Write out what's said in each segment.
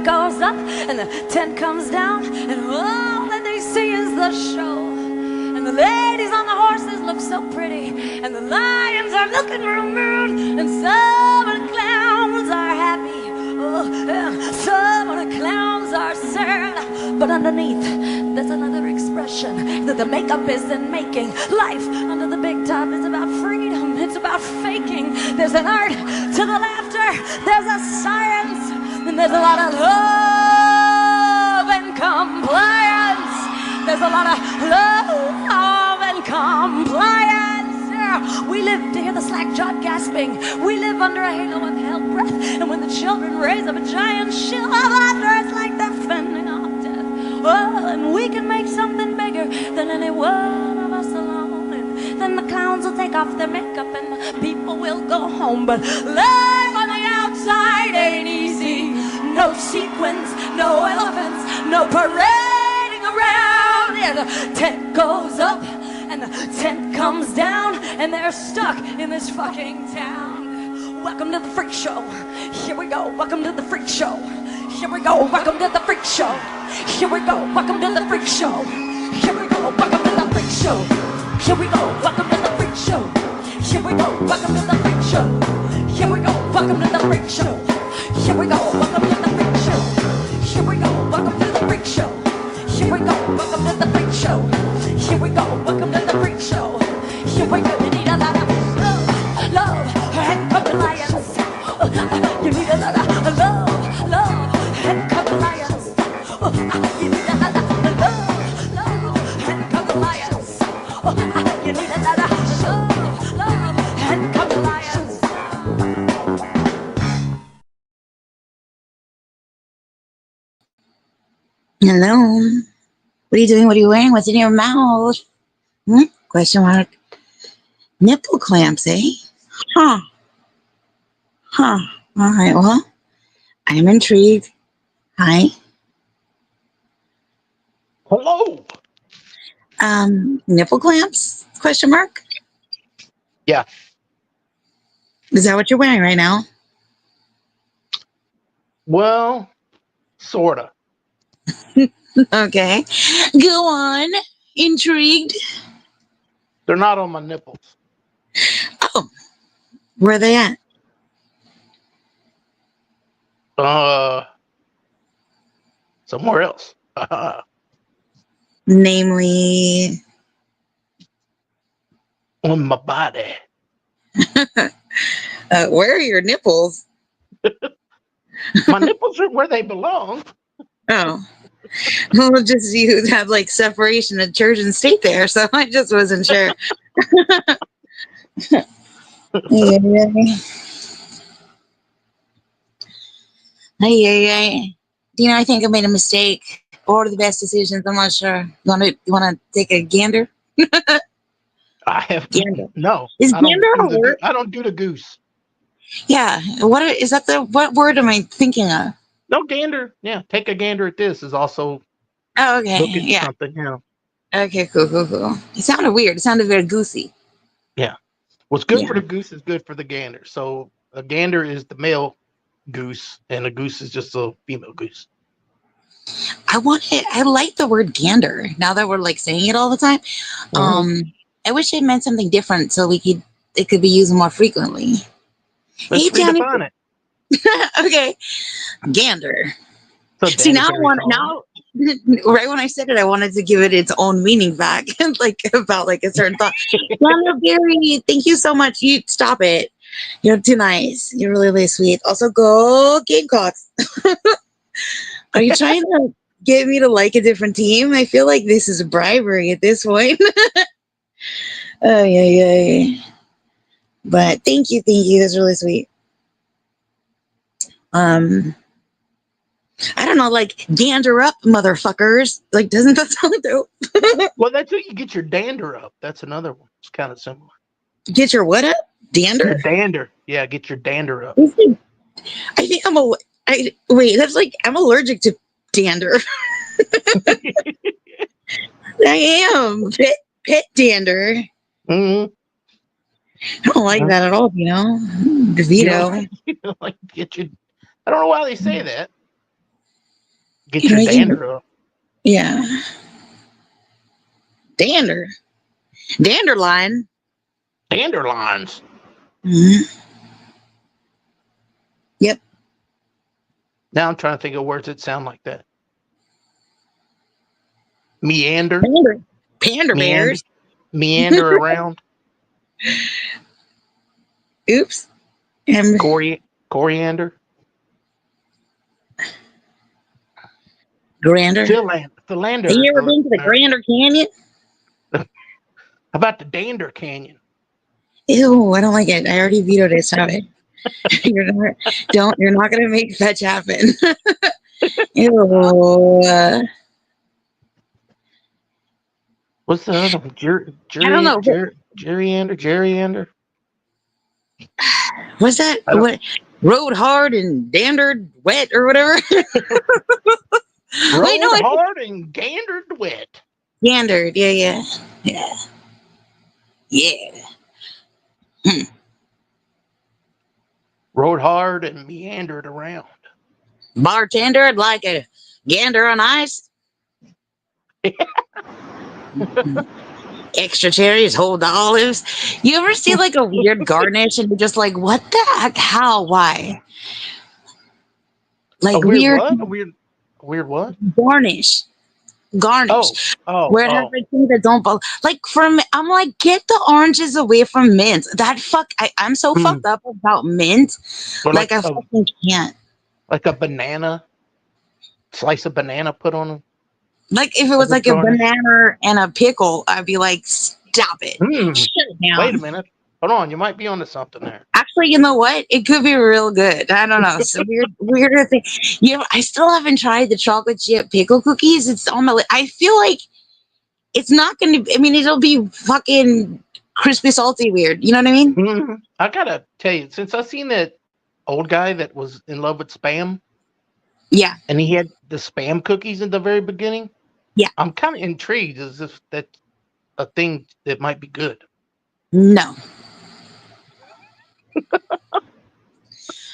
goes up and the tent comes down, and all that they see is the show. And the ladies on the horses look so pretty, and the lions are looking real rude, and some of the clowns are happy, and some of the clowns are sad. But underneath, there's another expression that the makeup isn't making. Life under the big top is about freedom. It's about faking. There's an art to the laughter. There's a science, and there's a lot of love and compliance. There's a lot of love and compliance. Yeah. We live to hear the slack-jawed gasping. We live under a halo of hell breath. And when the children raise up a giant shield of laughter, it's like they're fending off death. Oh, and we can make something bigger than any one of us alone. And then the clowns will take off their makeup and the people will go home. But life on the outside ain't easy. No sequins, no elephants, no parading around. Yeah, the tent goes up and the tent comes down, and they're stuck in this fucking town. Welcome to the freak show. Here we go. Welcome to the freak show. Here we go. Welcome to the freak show. Here we go. Welcome to the freak show. Here we go. Welcome to the freak show. Here we go. Welcome to the freak show. Here we go. Welcome to the freak show. Here we go. Welcome to the freak show. Here we go. Welcome to the freak show. Here we go. Welcome to the freak show. Here we go. Welcome to the freak show. Here we go. Welcome to the freak show. Here we go. You need a lot of love and compliance. You need a lot of love and compliance. You need a lot of love and compliance. You need a lot of love and compliance. Hello. What are you doing? What are you wearing? What's in your mouth? Question mark. Nipple clamps, eh? Huh. All right, well, I'm intrigued. Hi. Hello. Nipple clamps? Question mark? Yeah. Is that what you're wearing right now? Well, sorta. Okay. Go on. Intrigued. They're not on my nipples. Oh. Where are they at? Somewhere else. Namely. On my body. Where are your nipples? My nipples are where they belong. Oh. Well, just you have like separation of church and state there, so I just wasn't sure. Hey. You know, I think I made a mistake. Or the best decisions. I'm not sure. You wanna take a gander? I have Gander. No. Is gander a word? I don't do the goose. Yeah. What word am I thinking of? No, gander. Yeah, take a gander at this is also Oh, okay. look at Yeah. something. Yeah. Okay, cool. It sounded weird. It sounded very goosey. Yeah. What's good Yeah. for the goose is good for the gander. So a gander is the male goose, and a goose is just a female goose. I like the word gander now that we're like saying it all the time. I wish it meant something different so it could be used more frequently. Let's Johnny. redefine it. Okay. Gander. So See, now right when I said it, I wanted to give it its own meaning back, like about like a certain thought. Daniel Gary, thank you so much. You stop it. You're too nice. You're really, really sweet. Also, go Gamecocks. Are you trying to get me to like a different team? I feel like this is bribery at this point. Oh, yeah. But thank you. That's really sweet. I don't know, like gander up, motherfuckers. Like, doesn't that sound dope? Well, that's how you get your dander up. That's another one. It's kind of similar. Get your what up? Dander? Your dander. Yeah, get your dander up. I think I'm allergic to dander. I am. Pet dander. Mm-hmm. I don't like that at all, you know. DeVito. I don't know why they say that. Get You're your making, dander up. yeah. Dander. Dandelion. Dandelions. Mhm. Yep. Now I'm trying to think of words that sound like that. Meander. Pander. Pander Meander. bears. Meander around. Oops. And Coriander. grander. Have Philander. you ever been to the Grander Canyon? How about the Dander Canyon? Ew, I don't like it. I already vetoed it. Stop it. You're not gonna make fetch happen. Ew. What's the other one? I don't know. Gerryander. What's that? I don't. What? Rode hard and dandered wet or whatever. Wait, no, Rode it's hard and gandered wet. gandered. Yeah. Hmm. Rode hard and meandered around. Bartender like a gander on ice. Extra cherries, hold the olives. You ever see like a weird garnish and you're just like, what the heck? How? Why? A Like weird weird what? A weird what? garnish. Oh, Garnish. oh, Where it has oh. like things that don't like from I'm like, get the oranges away from mint. I'm so Hmm. fucked up about mint. Or Like I fucking can't. like a banana, slice of banana put on them Like if it as was a like a garnish. banana and a pickle, I'd be like, stop it. Hmm. Shut it Wait a down. minute. Hold on. You might be onto something there. Actually, you know what? It could be real good. I don't know. It's a weirder thing. I still haven't tried the chocolate chip pickle cookies. It's on my list. I feel like it's not going to. I mean, it'll be fucking crispy, salty, weird. You know what I mean? Hmm. I gotta tell you, since I seen that old guy that was in love with spam, Yeah, and he had the spam cookies in the very beginning, yeah. I'm kind of intrigued as if that's a thing that might be good. No,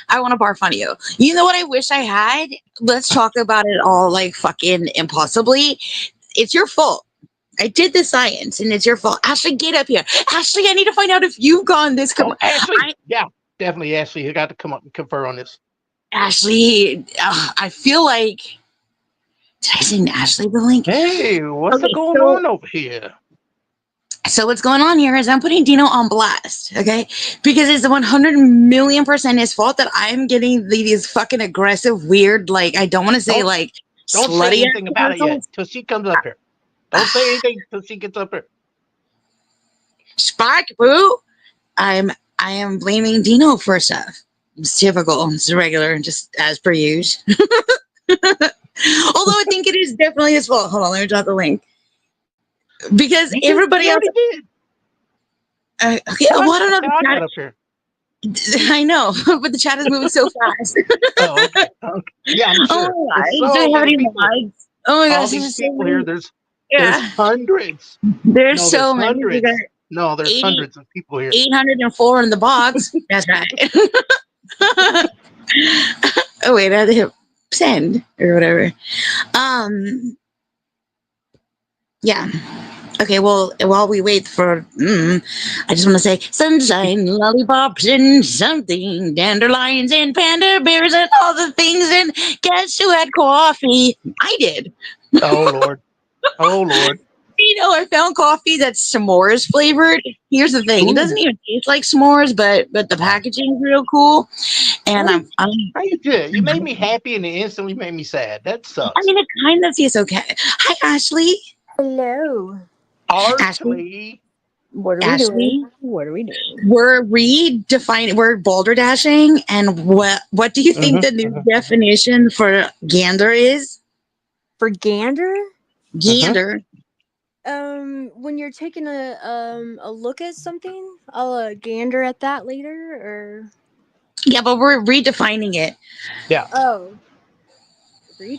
I want to barf on you. You know what I wish I had? Let's talk about it all like fucking impossibly. It's your fault. I did the science, and it's your fault. Ashley, get up here. Ashley, I need to find out if you've gone this. Oh, Ashley, yeah, definitely Ashley. You got to come up and confer on this. Ashley, I feel like. Did I send Ashley the link? Hey, what's Okay, going on over here? so what's going on here is I'm putting Dino on blast, okay? Because it's 100,000,000% his fault that I'm getting these fucking aggressive, weird, like, I don't want to say, Don't like, don't say slutty anything about it yet commercials. till she comes up here. Don't say anything till she gets up here. Spark, boo! I am blaming Dino for stuff. It's typical. It's regular, just as per usual. Although I think it is definitely his fault. Hold on, let me drop the link. Because everybody You else. already did. Okay, well, I don't know. That's how I got up here. I know, but the chat is moving so fast. Oh, okay. Yeah, I'm Oh sure. my There's gosh, do so we have many any people. likes? Oh my All gosh, these there's so people here. many. There's Yeah, hundreds. there's No, there's so many. We got hundreds. No, there's 80, hundreds of people here. 804 in the box. That's right. Oh wait, I had to hit send or whatever. Yeah. Okay, well, while we wait for, I just want to say sunshine, lollipops, and something, dandelions, and panda bears, and all the things. And guess who had coffee? I did. Oh Lord. Oh Lord. I found coffee that's s'mores flavored. Here's the thing: it doesn't Ooh. even taste like s'mores, but the packaging is real cool. And How I'm you did? You made me happy and it instantly made me sad. That I sucks. mean, it kind of tastes okay. Hi, Ashley. Hello. Ashley. Archly. What are we Ashley. doing? What are we doing? We're redefining. We're balderdashing, and what do you think the new definition for gander is? For gander? Gander. When you're taking a look at something, I'll gander at that later, or Yeah, but we're redefining it. Yeah. oh,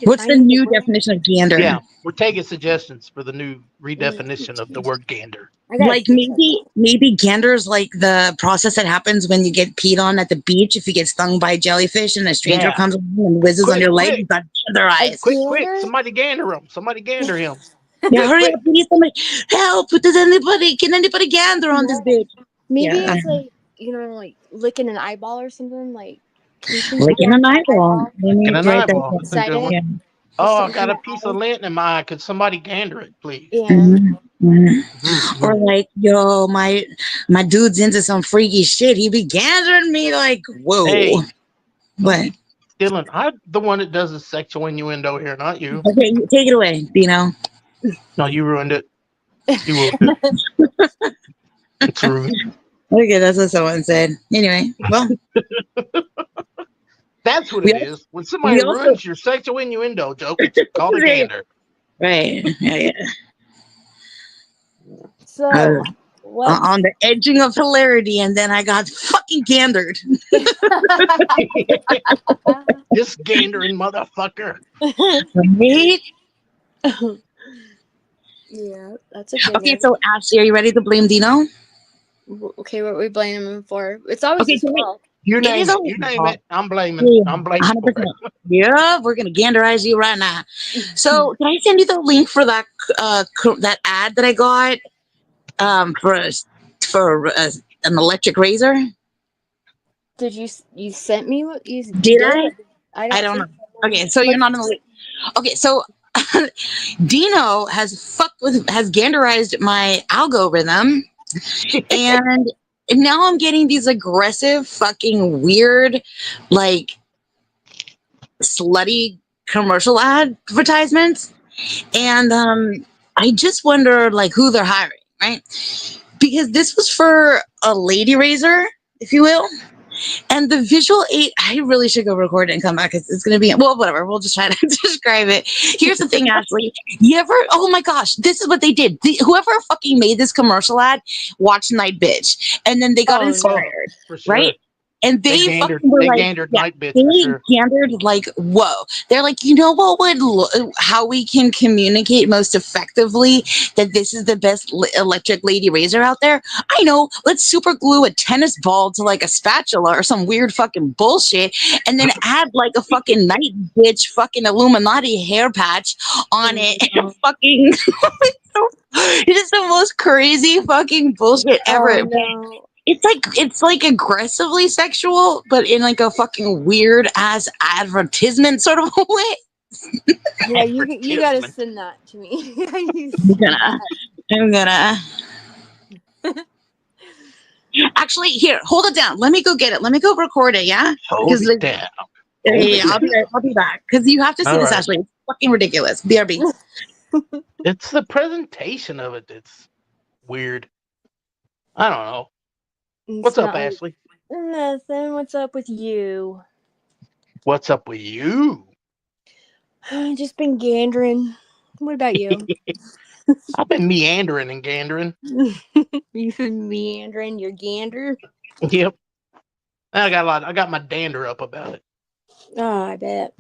What's the redefining the new word. definition of gander? Yeah, we're taking suggestions for the new redefinition of the word gander. I gotta Like think about maybe gander's like the process that happens when you get peed on at the beach. If you get stung by a jellyfish and a stranger Yeah. comes along and whizzes on Quick, your leg, quick, you got gander a eyes. quick. gander. Somebody gander him. Somebody gander him. Yeah, Quick, hurry quick. up, please, somebody help! Can anybody gander on this Yeah. bitch? Maybe Yeah, it's like like licking an eyeball or something. Like, can you please like pee in on an my eyeball. eyeball? Let Get me an write that eyeball. That's a Inside good it, one. down. Oh, just I in got a my piece of eye. lint in my eye. Could somebody gander it, please? Yeah. Mhm, mhm. Or Mm-hmm. like, yo, my dude's into some freaky shit. He be gandering me like, whoa. Hey, What? Dylan, I'm the one that does the sexual innuendo here, not you. Okay, take it away, Dino. No, you ruined it. You ruined it. It's ruined. Okay, that's what someone said. Anyway, well, That's what we it also, is. When somebody we also ruins your sexual innuendo joke, it's called a right, gander. right, yeah, yeah. So On what's the edging of hilarity, and then I got fucking gandered. This gandering motherfucker. Right? yeah, that's a good Okay, one. so Ashley, are you ready to blame Dino? Okay, what we blame him for? It's always Okay, his so wait, fault. You it is name it. always You my name fault. it. I'm blaming. Yeah, I'm blaming for 100%. it. Yeah, we're gonna ganderize you right now. So, can I send you the link for that ad that I got for an electric razor? Did you sent me what you Did did? I? I I don't don't know. think so. Okay, so you're But not in the loop. Okay, so Dino has ganderized my algorithm, and now I'm getting these aggressive, fucking weird, like slutty commercial advertisements, and I just wonder like who they're hiring, right? Because this was for a lady razor, if you will. And the visual aid, I really should go record it and come back. It's going to be, well, whatever. We'll just try to describe it. Here's the thing, Ashley. You ever, oh my gosh, this is what they did. Whoever fucking made this commercial ad watched Night Bitch. And then they got oh no. Oh, inspired, for sure. right? And They they gandered. fucking were They like, gandered yeah, night bitch they for sure. gandered like, whoa. They're like, you know what how we can communicate most effectively that this is the best electric lady razor out there? I know, let's super glue a tennis ball to like a spatula or some weird fucking bullshit and then add like a fucking night bitch fucking Illuminati hair patch on it. And fucking, it is the most crazy fucking bullshit Oh ever. no. It's like aggressively sexual, but in like a fucking weird ass advertisement sort of a way. Yeah, you gotta Advertisement. send that to me. You I'm send gonna, I'm gonna. Actually, here, hold it down. Let me go get it. Let me go record it. Yeah, Hold because it like, down. yeah, Hold yeah, it yeah, down. I'll be back. Because you have to see All this, right. Ashley. It's fucking ridiculous. BRB. It's the presentation of it that's weird. I don't know. It's What's up, not Ashley? nothing. What's up with you? What's up with you? Just been gandering. What about you? I've been meandering and gandering. You've been meandering your gander? Yep. I got a lot. I got my dander up about it. Oh, I bet.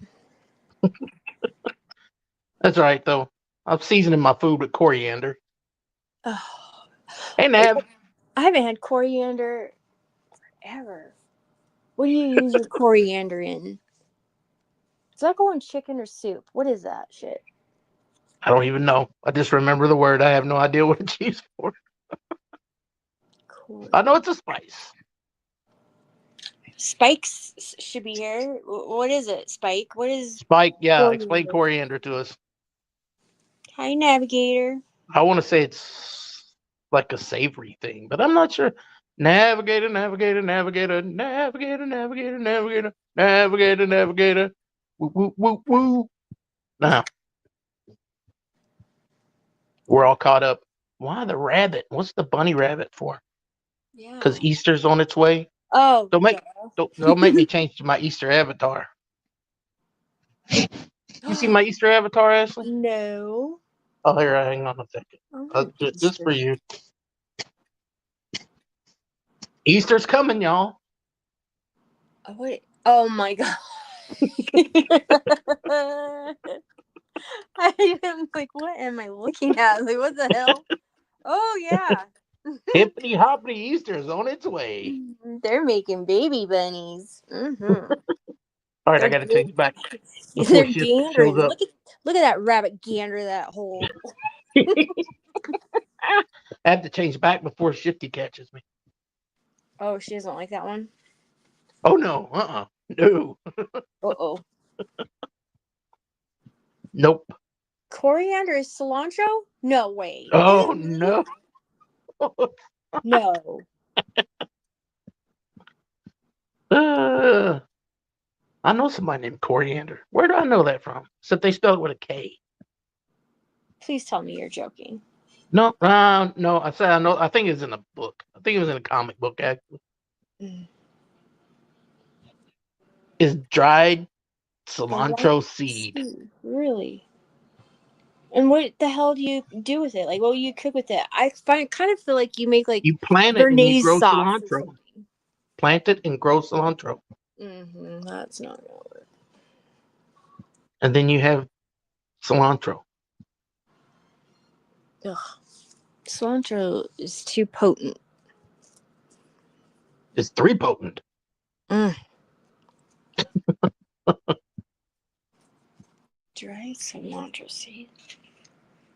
That's right, though. I'm seasoning my food with coriander. Oh, Hey, Nav. I haven't had coriander ever. What do you use your coriander in? Does that go in chicken or soup? What is that shit? I don't even know. I just remember the word. I have no idea what it's used for. I know it's a spice. Spikes should be here. What is it, Spike? What is Spike, yeah, explain coriander? coriander to us. Hi, Navigator. I want to say it's like a savory thing, but I'm not sure. Navigator, navigator, navigator, navigator, navigator, navigator, navigator, navigator. Woo, woo, woo, woo. Now, we're all caught up. Why the rabbit? What's the bunny rabbit for? Because Yeah. Easter's on its way. Oh, Don't make duh. don't make me change to my Easter avatar. You see my Easter avatar, Ashley? No. Oh, here, hang on a second. I'm not Just for Easter. you. Easter's coming, y'all. Oh, wait. Oh my god. I'm like, what am I looking at? Like, what the hell? Oh yeah, Hippity hoppity Easter is on its way. they're making baby bunnies. Mm-hmm. All right, I They're got to change back before they're shit shows gandering. up. Look at that rabbit gander that hole. I have to change back before Shifty catches me. Oh, she doesn't like that one. Oh no, no, Uh-oh. nope. Coriander is cilantro? No way. Oh no. No. I know somebody named Coriander. Where do I know that from? Except they spelled it with a K. Please tell me you're joking. No, no. I said I know. I think it's in a book. I think it was in a comic book. Actually, it's dried cilantro seed. Really? And what the hell do you do with it? Like, what do you cook with it? I kind of feel like you make like You plant it and you Bernaise grow sauce. cilantro. Plant it and grow cilantro, That's not gonna work. and then you have cilantro. Ugh. Cilantro is too potent. It's 3 potent. Dried cilantro seed.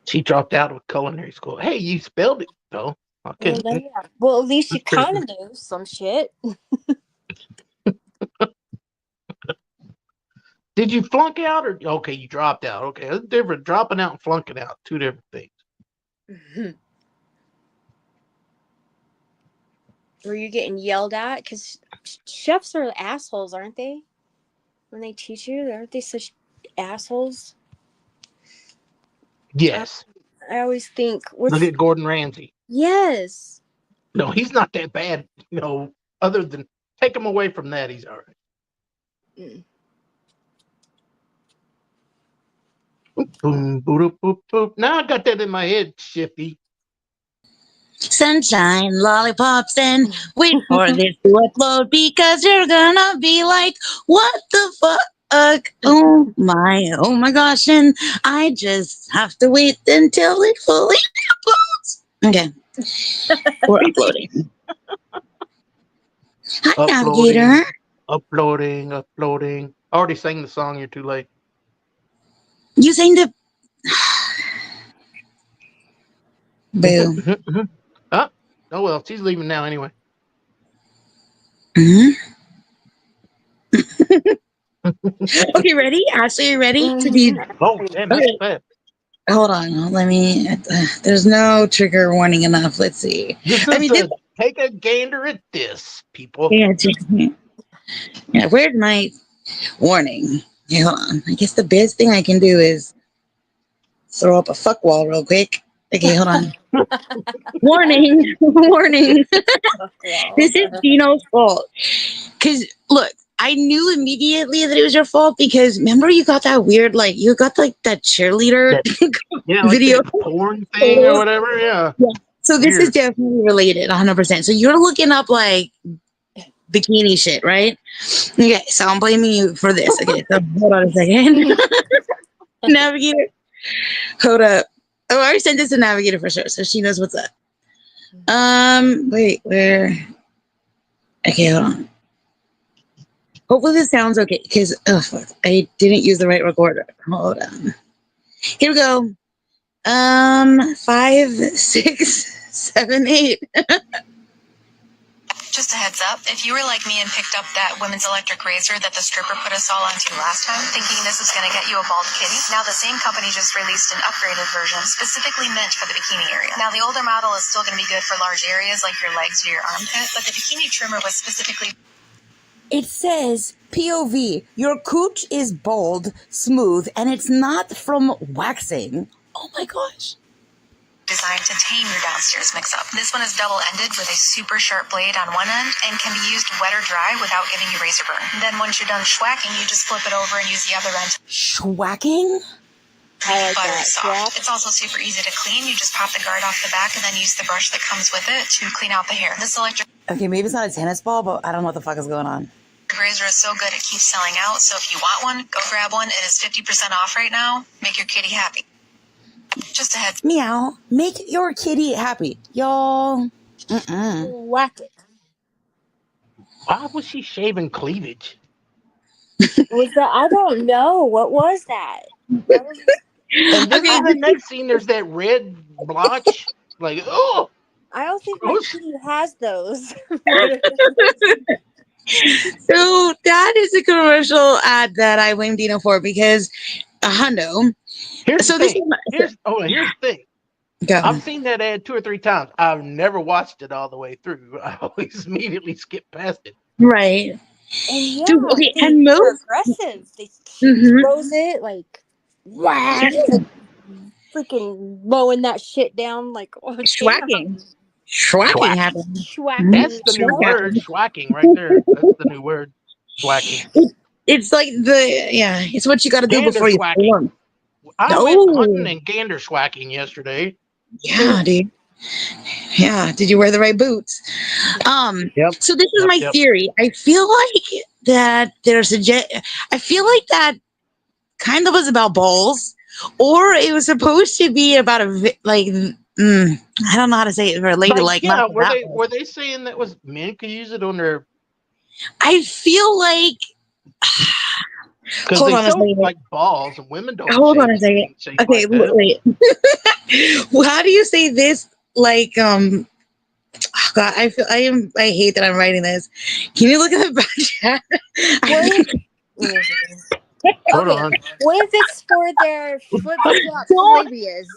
She dropped out of culinary school. Hey, you spelled it though. Okay. Well, at least you kind of know some shit. Did you flunk out or okay? You dropped out. Okay, that's different. Dropping out and flunking out, 2 different things. Were you getting yelled at? Because chefs are assholes, aren't they? When they teach you, aren't they such assholes? Yes. I always think. Look at Gordon Ramsay. Yes. No, he's not that bad. Other than take him away from that, he's all right. Boom, boop, boop, boop. Now I got that in my head, Shifty. Sunshine, lollipops, and wait for this to upload because you're gonna be like, what the fuck? Oh my gosh, and I just have to wait until it fully uploads. Okay, we're uploading. Hi, Navigator. Uploading. I already sang the song. You're too late. You sang the. Boo. Oh well, she's leaving now anyway. Okay, ready? Ashley, you ready to be? Oh, damn, that's bad. Hold on, let me. There's no trigger warning enough. Let's see. This is take a gander at this, people. Yeah, where's my warning? Yeah, hold on. I guess the best thing I can do is throw up a fuck wall real quick. Okay, hold on. Warning. This is Dino's fault. Because, look, I knew immediately that it was your fault because remember you got that weird, you got that cheerleader video like porn thing or whatever. Yeah. So this is definitely related 100%. So you're looking up bikini shit, right? Okay, so I'm blaming you for this. Okay, so hold on a second. Navigator. Hold up. Oh, I already sent this to Navigator for sure, so she knows what's up. Wait, where? Okay, hold on. Hopefully this sounds okay, because I didn't use the right recorder. Hold on. Here we go. 5, 6, 7, 8. Just a heads up, if you were like me and picked up that women's electric razor that the stripper put us all onto last time, thinking this was going to get you a bald kitty, now the same company just released an upgraded version specifically meant for the bikini area. Now the older model is still going to be good for large areas like your legs or your armpit, but the bikini trimmer was specifically... It says POV, your cooch is bold, smooth, and it's not from waxing. Oh my gosh. Designed to tame your downstairs mix-up. This one is double-ended with a super sharp blade on one end and can be used wet or dry without giving you razor burn. Then once you're done schwacking, you just flip it over and use the other end. Schwacking? I like buttery that. soft. Yeah. It's also super easy to clean. You just pop the guard off the back and then use the brush that comes with it to clean out the hair. This electric... Okay, maybe it's not a tennis ball, but I don't know what the fuck is going on. razor is so good it keeps selling out. So if you want one, go grab one. It is 50% off right now. Make your kitty happy. Just a heads. Meow. Make your kitty happy, y'all. Whack it. Why was she shaving cleavage? Was that? I don't know. What was that? That was And then Okay. in the next scene, there's that red blotch. Like, oh, I don't think my gross. kitty has those. So that is a commercial ad that I blame Dino for because a hundo. Here's So the this thing. is Here's the thing. go. I've seen that ad 2 or 3 times. I've never watched it all the way through. I always immediately skip past it. Right. And yeah, Dude, okay, they, and they're most aggressive. They Mhm. throws it like whack, like freaking mowing that shit down like oh damn. schwacking. Schwacking happens. Schwacking. That's the new Schwack word, happens. schwacking, right there. That's the new word, schwacking. It's like it's what you got to do Gander before you schwacking. form. I went hunting Oh, and gander schwacking yesterday. yeah, dude. Yeah. Did you wear the right boots? Yep. So this is my Yep. theory. I feel like that I feel like that kind of was about balls, or it was supposed to be about I don't know how to say it related, Like, like not yeah, to that one. were they saying that was men could use it on their I feel like because hold they on a show second. like balls and women don't Hold shave on a second. anything Okay, like that. wait. Well, how do you say this? Like oh God, I hate that I'm writing this. Can you look at the back chat? Hold Okay, on. what if it's for their flip flop Don't labias?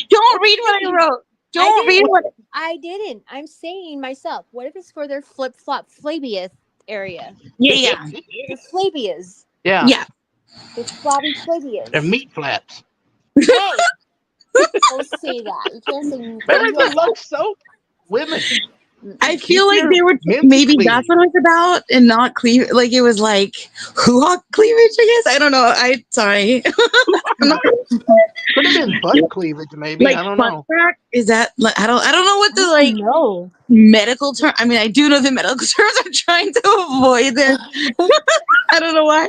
don't read what I wrote. Don't read what I didn't. I'm saying myself. What if it's for their flip flop flabia area? yeah. The flabias. Yeah, Yeah. The flabby flabias. they're meat flaps. Hey! Don't say that. You can't say Remember the Lux soap? Women. I Keep feel like your they were minty maybe clean. that's what it was about and not cleave like it was like hoo-ha cleavage, I guess. I don't know. Sorry. I'm not Could have been butt cleavage, maybe. like I don't butt know. crack. Is that like I don't know what the I don't know. medical term. I mean, I do know the medical terms. I'm trying to avoid them. I don't know why.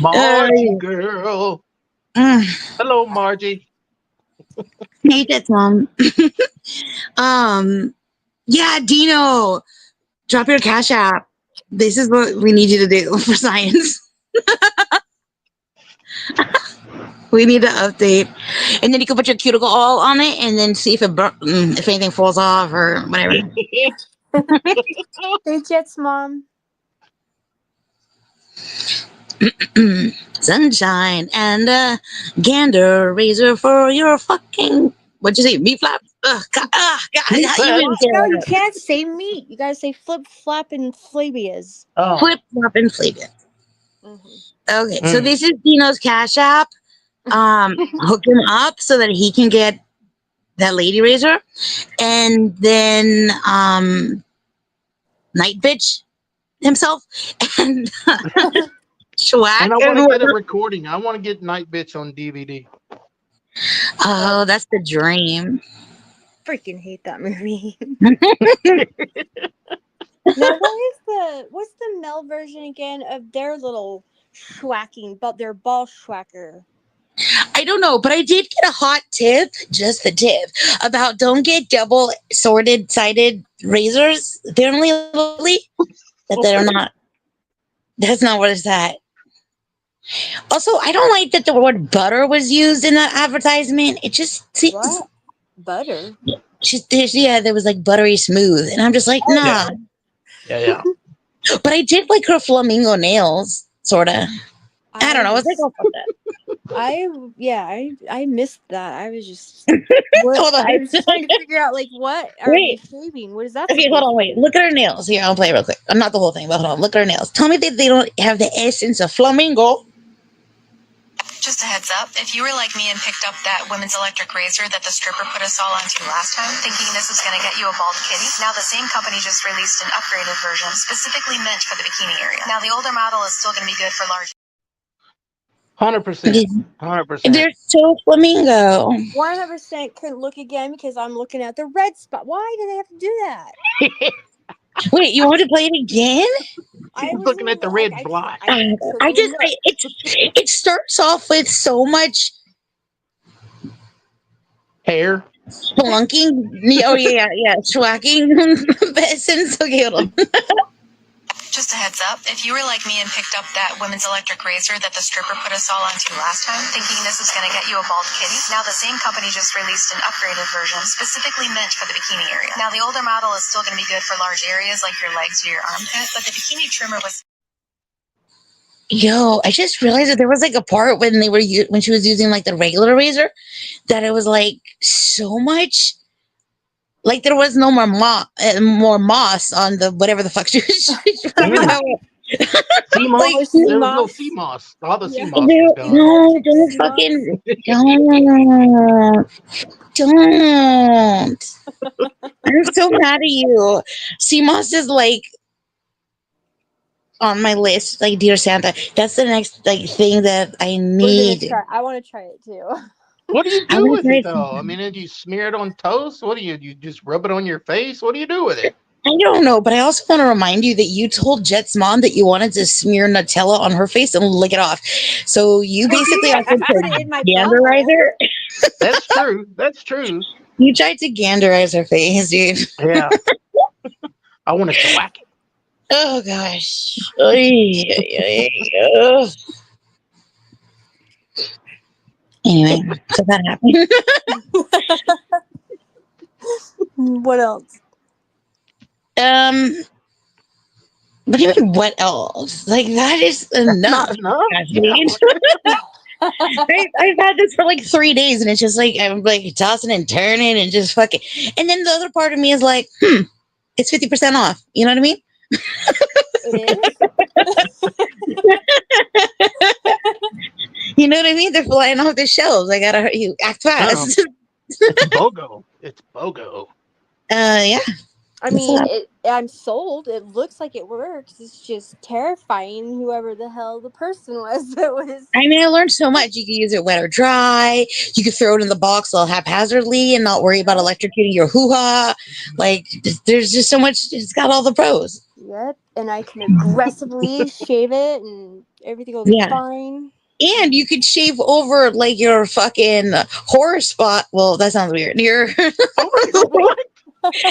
Margie girl. Mm, Hello, Margie. hate that song. Yeah, Dino, drop your cash app. This is what we need you to do for science. We need to update, and then you can put your cuticle all on it, and then see if if anything falls off or whatever. Hey, Jet's mom. Sunshine and Gander razor for your fucking what'd you say? Meat flap? Ugh, God, Meat how flap. even say No, you that? can't say meat. You gotta say flip flop and flabias. Oh. Flip flop and flip it. Mm-hmm. Okay, so this is Dino's cash app. Hook him up so that he can get that lady razor, and then night bitch himself and schwack And I and want to get a whatever. recording. I want to get Night Bitch on DVD. Oh, that's the dream. Freaking hate that movie. Now, what's the male version again of their little schwacking, but their ball schwacker? I don't know, but I did get a hot tip, just the tip, about don't get double sided razors. They're only lovely, that they're not. That's not what it's at. Also, I don't like that the word butter was used in that advertisement. It just seems What? Butter? there was like buttery smooth, and I'm just like, nah. Yeah. But I did like her flamingo nails, sorta. I don't know. I was like, oh, fuck that. I missed that. I was just Hold on. I was trying to figure out like what are they shaving? What is that? Okay, hold on, wait. Look at her nails. Here, I'll play real quick. Not the whole thing, but hold on. Look at her nails. Tell me that they don't have the essence of flamingo. Just a heads up, if you were like me and picked up that women's electric razor that the stripper put us all onto last time, thinking this was going to get you a bald kitty, now the same company just released an upgraded version specifically meant for the bikini area. Now the older model is still going to be good for large. 100%. 100%. They're so flamingo. 100% couldn't look again because I'm looking at the red spot. Why do they have to do that? Wait, you want to play it again? I She's was looking in at the the, red fly. I took a just, look. it starts off with so much Hair. spelunking. Oh yeah, swacking essence. Okay, hold on. Just a heads up, if you were like me and picked up that women's electric razor that the stripper put us all onto last time, thinking this is going to get you a bald kitty, now the same company just released an upgraded version specifically meant for the bikini area. Now the older model is still going to be good for large areas like your legs or your armpit, but the bikini trimmer was... Yo, I just realized that there was like a part when when she was using like the regular razor that it was like so much. Like there was no more more moss on the whatever the fuck she was. Remember that one? Sea moss. Like, sea There was no moss. sea moss. All the sea Yeah. moss was gone. no, don't Sea moss. fucking don't. I'm so mad at you. Sea moss is like on my list, like dear Santa. That's the next like thing that I We're gonna need. try. I want to try it too. What do you I do want with to it try. though? I mean, did you smear it on toast? What do you just rub it on your face? What do you do with it? I don't know, but I also want to remind you that you told Jet's mom that you wanted to smear Nutella on her face and lick it off. So you basically I offered put it to in my ganderize butthole. her. That's true. That's true. You tried to ganderize her face, dude. Yeah. I want to thwack it. Oh gosh. Oy, oy, oy, oy. Anyway, so that happened. What else? What do you mean? What else? Like that is enough. Not enough. Yeah. Kathleen. I've had this for like 3 days, and it's just like I'm like tossing and turning and just fucking. And then the other part of me is like, it's 50% off. You know what I mean? It You know what I mean? They're flying off the shelves. I gotta you act fast. It's BOGO. It's BOGO. Yeah. I That's a mean, lot. I'm sold. It looks like it works. It's just terrifying. Whoever the hell the person was that was. I mean, I learned so much. You can use it wet or dry. You can throw it in the box all haphazardly and not worry about electrocuting your hoo ha. Like, there's just so much. It's got all the pros. Yep, and I can aggressively shave it, and everything will be Yeah. fine. And you could shave over like your fucking horror spot. Well, that sounds weird. Your What? like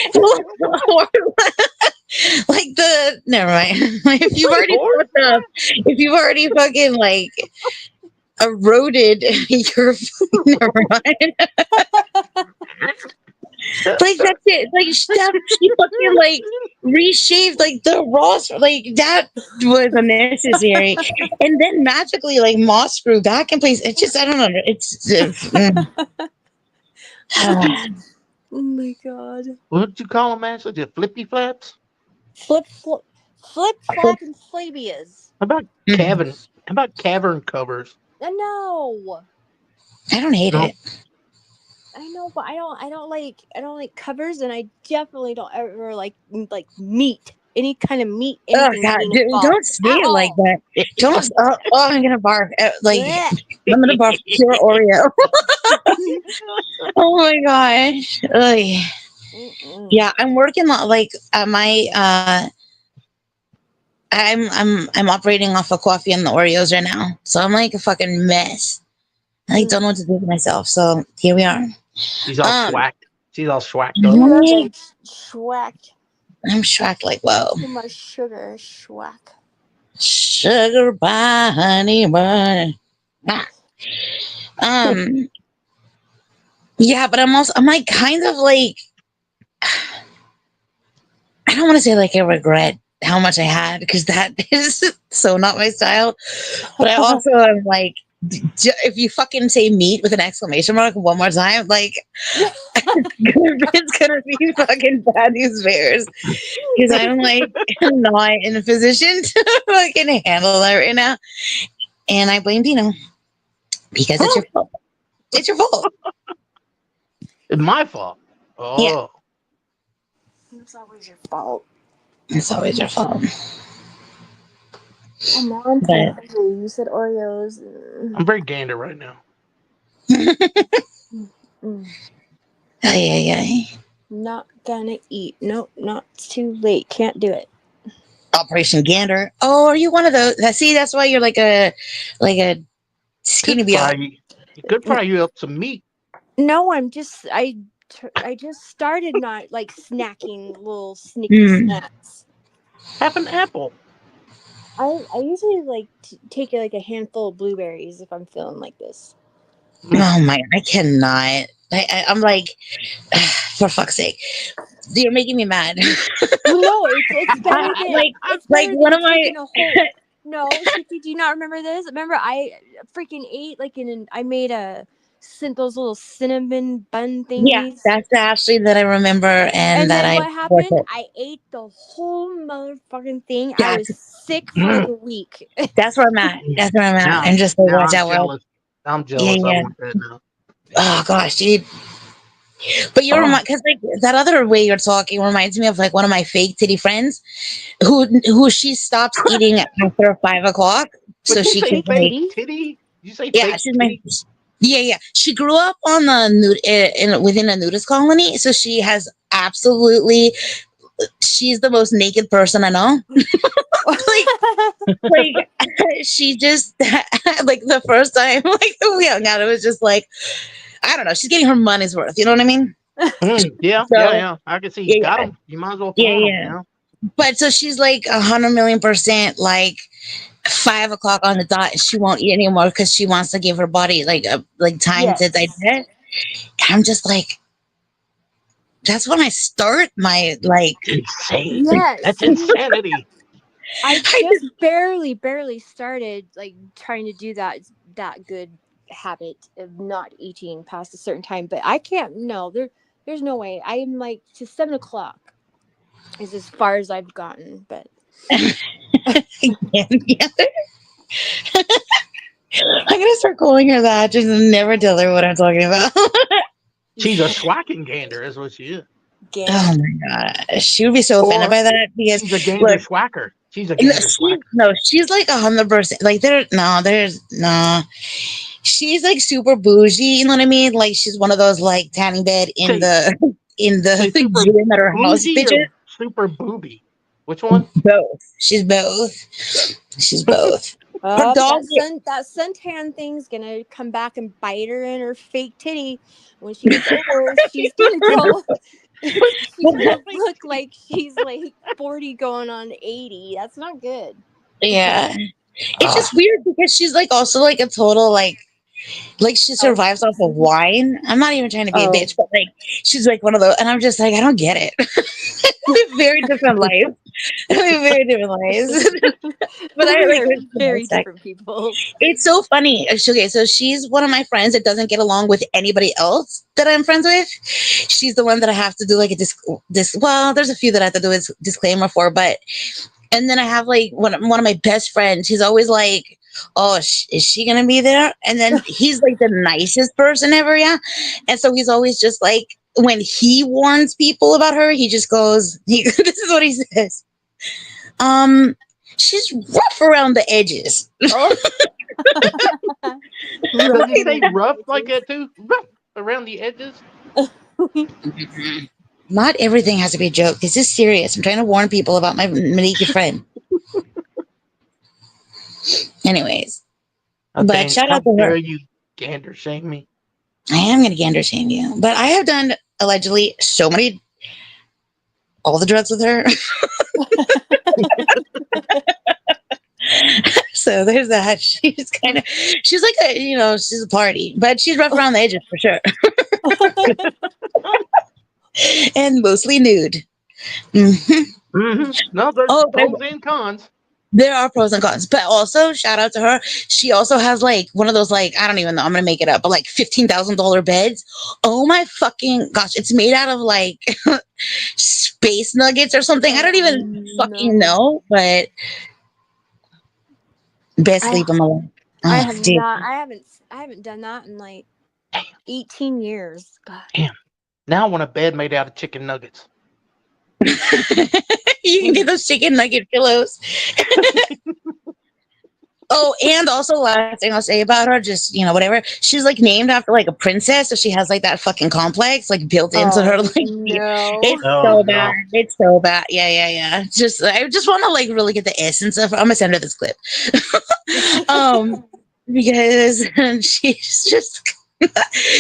the never mind. If you've Wait, already horse fucked up, if you've already fucking like eroded your never mind. Like that's it. Like stuff she fucking like reshaved like the Ross like that was unnecessary. And then magically like moss grew back in place. It's just I don't know. It's Oh my god! What'd you call them, Ashley? The flippy flaps? Flip flop and flabias. How about cavern? How about cavern covers? No, I don't hate No. it. I know, but I don't like covers, and I definitely don't ever like meat. Any kind of meat, Oh anything god, being dude, involved. don't say At it like all. that. Don't I'm gonna barf. Like Blech. I'm gonna barf pure Oreo. Oh my gosh. Ugh. Mm-mm. Yeah, I'm working on like my I'm operating off of coffee and the Oreos right now. So I'm like a fucking mess. I don't know what to do with myself. So here we are. She's all Um, schwacked. She's all schwacked You up. are right. like schwacked. I'm shocked like whoa. Too much sugar, schwack. Sugar pie, honey bun. Ah. Yeah, but I'm like kind of like I don't want to say like I regret how much I had because that is so not my style. But I also am like, if you fucking say meat with an exclamation mark one more time, like it's gonna be fucking bad news bears because I'm like not in a position to fucking handle that right now, and I blame Dino because it's your fault. It's your fault. It's my fault. Oh. Yeah. It's always your fault. It's always your fault. And now I'm But kind of hungry. You said Oreos. I'm very gander right now. Mm. ay, ay, ay. not gonna eat. Nope, not too late. Can't do it. Operation Gander. Oh, are you one of those? See, that's why you're like a skinny Could fry bitch. you. You could fry you up some meat. No, I just started not like snacking little snicky Mm. snacks. Have an apple. I usually like take like a handful of blueberries if I'm feeling like this. Oh my! I cannot. I'm like, for fuck's sake, you're making me mad. Well, no, it's better than like, it's like better one than of my. taking a whole. No, Shifty, do you not remember this? Remember, I freaking ate like I made those little cinnamon bun Yeah, thingies. that's the Ashley that I remember, and And that then I what worked happened? with. I ate the whole motherfucking thing. I That's was sick for like a week. that's where I'm at. That's where I'm at. Now, I'm just like, now watch I'm out, world. jealous. I'm Yeah, jealous. I yeah. want that now. Oh gosh, dude. But you're Oh, because like that other way you're talking reminds me of like one of my fake titty friends who she stops eating after 5 o'clock so but you she say can Fake fake like titty. titty? You say yeah fake she's my titty? yeah. She grew up on the nude within a nudist colony, so she has absolutely she's the most naked person I know. like like she just like the first time like we hung out, it was just like I don't know. She's getting her money's worth. You know what I mean? Yeah, yeah, So yeah. I can see you got yeah, them. You might as well yeah, flaunt them, yeah. you know? But so she's like 100 million% like 5 o'clock on the dot. And she won't eat anymore because she wants to give her body like time to Yes. digest. I'm just like, that's when I start my like. Insane. That's Yes. insanity. I I just just barely started like trying to do that good habit of not eating past a certain time, but I can't. No, there's no way. I am like to 7 o'clock is as far as I've gotten, but yeah. I'm gonna start calling her that. Just never tell her what I'm talking about. She's a schwacken gander, is what she is. Oh Gander. my god, she would be so offended Or by that because she's a gander look, schwacker. She's a no, gander schwacker. she's like 100%. Like there's no. She's like super bougie. You know what I mean? Like she's one of those like tanning bed in Say, the in the say super gym at her house bougie or bitches. super booby? Which one? Both. She's both. She's both. Her Oh, dog. that suntan thing's gonna come back and bite her in her fake titty when she gets older. She's gonna go. She's gonna look like she's like 40 going on 80. That's not good. Yeah. It's Ah, just weird because she's like also like a total like she Health survives off of person. wine. I'm not even trying to be a Oh. bitch, but like she's like one of those, and I'm just like I don't get it. Very different life. Very different lives. But I We like are her for very a sec. different people. It's so funny. Okay, so she's one of my friends that doesn't get along with anybody else that I'm friends with. She's the one that I have to do like a well, there's a few that I have to do a disclaimer for, but and then I have like one of my best friends. He's always like, "Oh, is she gonna be there?" And then he's like the nicest person ever, yeah. And so he's always just like when he warns people about her, he just goes, "This is what he says." Um, she's rough around the edges. Oh. doesn't he say Rough rough like that too? Rough around the edges. Not everything has to be a joke. This is serious. I'm trying to warn people about my naked friend. Anyways, but shout How out to dare her. you gander shame me? I am going to gander shame you, but I have done allegedly all the drugs with her. So there's that. She's like she's a party, but she's rough around the edges for sure, and mostly nude. hmm No, there's Oh, pros and cons. there are pros and cons, but also shout out to her. She also has like one of those like I don't even know. I'm gonna make it up, but like $15,000 beds. Oh my fucking gosh! It's made out of like space nuggets or something. I don't even fucking No. know, but best I sleep of my life. I Oh, have dude. not I haven't done that in like 18 years. God. Damn. Now I want a bed made out of chicken nuggets. You can get those chicken nugget pillows. Oh, and also last thing I'll say about her, just whatever. She's like named after like a princess, so she has like that fucking complex like built into her. Oh Like no. it's Oh so bad. no. It's so bad. Yeah. Just I just want to like really get the essence of. I'm gonna send her this clip. um, because she's just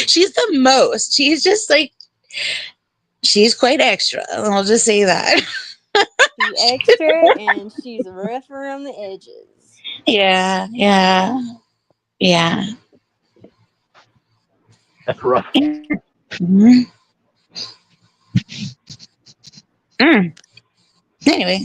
she's the most. She's just like she's quite extra. I'll just say that. She's extra and she's rough around the edges. Yeah. That's rough. Mhm. Mm. Anyway,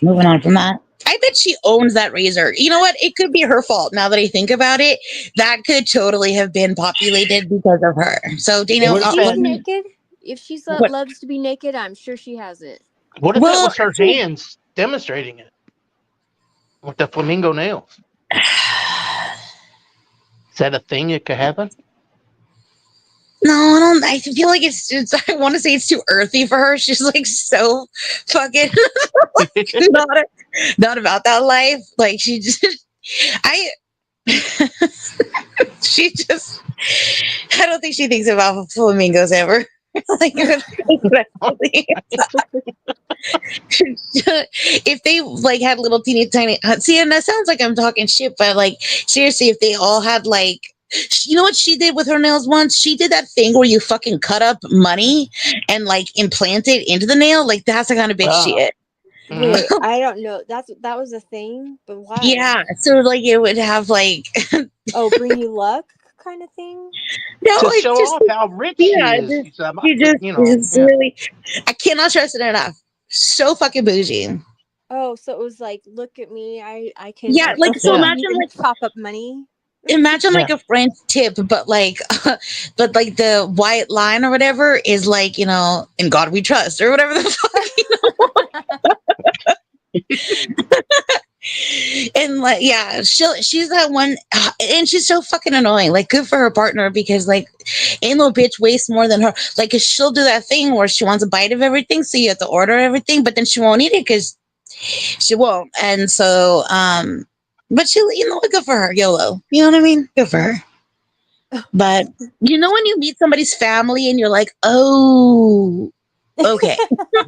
moving on from that. I bet she owns that razor. You know what? It could be her fault. Now that I think about it, that could totally have been populated because of her. So, Daniel, What If if she's that? naked, if she's what? loves to be naked, I'm sure she has it. What if that Well, was her hands demonstrating it with the flamingo nails? Is that a thing that could happen? no, I don't. I feel like it's. I want to say it's too earthy for her. She's like so fucking not not about that life. Like she just, I. she just. I don't think she thinks about flamingos ever. Like if they like had little teeny tiny see, and that sounds like I'm talking shit, but like seriously, if they all had like you know what she did with her nails once? She did that thing where you fucking cut up money and like implant it into the nail. Like that's the kind of bitch she Wow. is. Mhm. Wait, I don't know. That was a thing, but why? Yeah. So like it would have like Oh, bring you luck kind of thing? no, To it's show just off how rich she yeah, is. She said, you just it's yeah. really I cannot stress it enough. So fucking bougie. Oh, so it was like, look at me. I can Yeah, like so Yeah. imagine like chop up money. imagine Yeah. like a French tip, but like, but like the white line or whatever is like in God we trust or whatever the fuck. And like, yeah, she's that one, and she's so fucking annoying. Like, good for her partner because like, ain't no bitch waste more than her. Like, 'cause she'll do that thing where she wants a bite of everything, so you have to order everything, but then she won't eat it because she won't. And so, but she, good for her, YOLO. You know what I mean? Good for her. But when you meet somebody's family and you're like, oh, okay.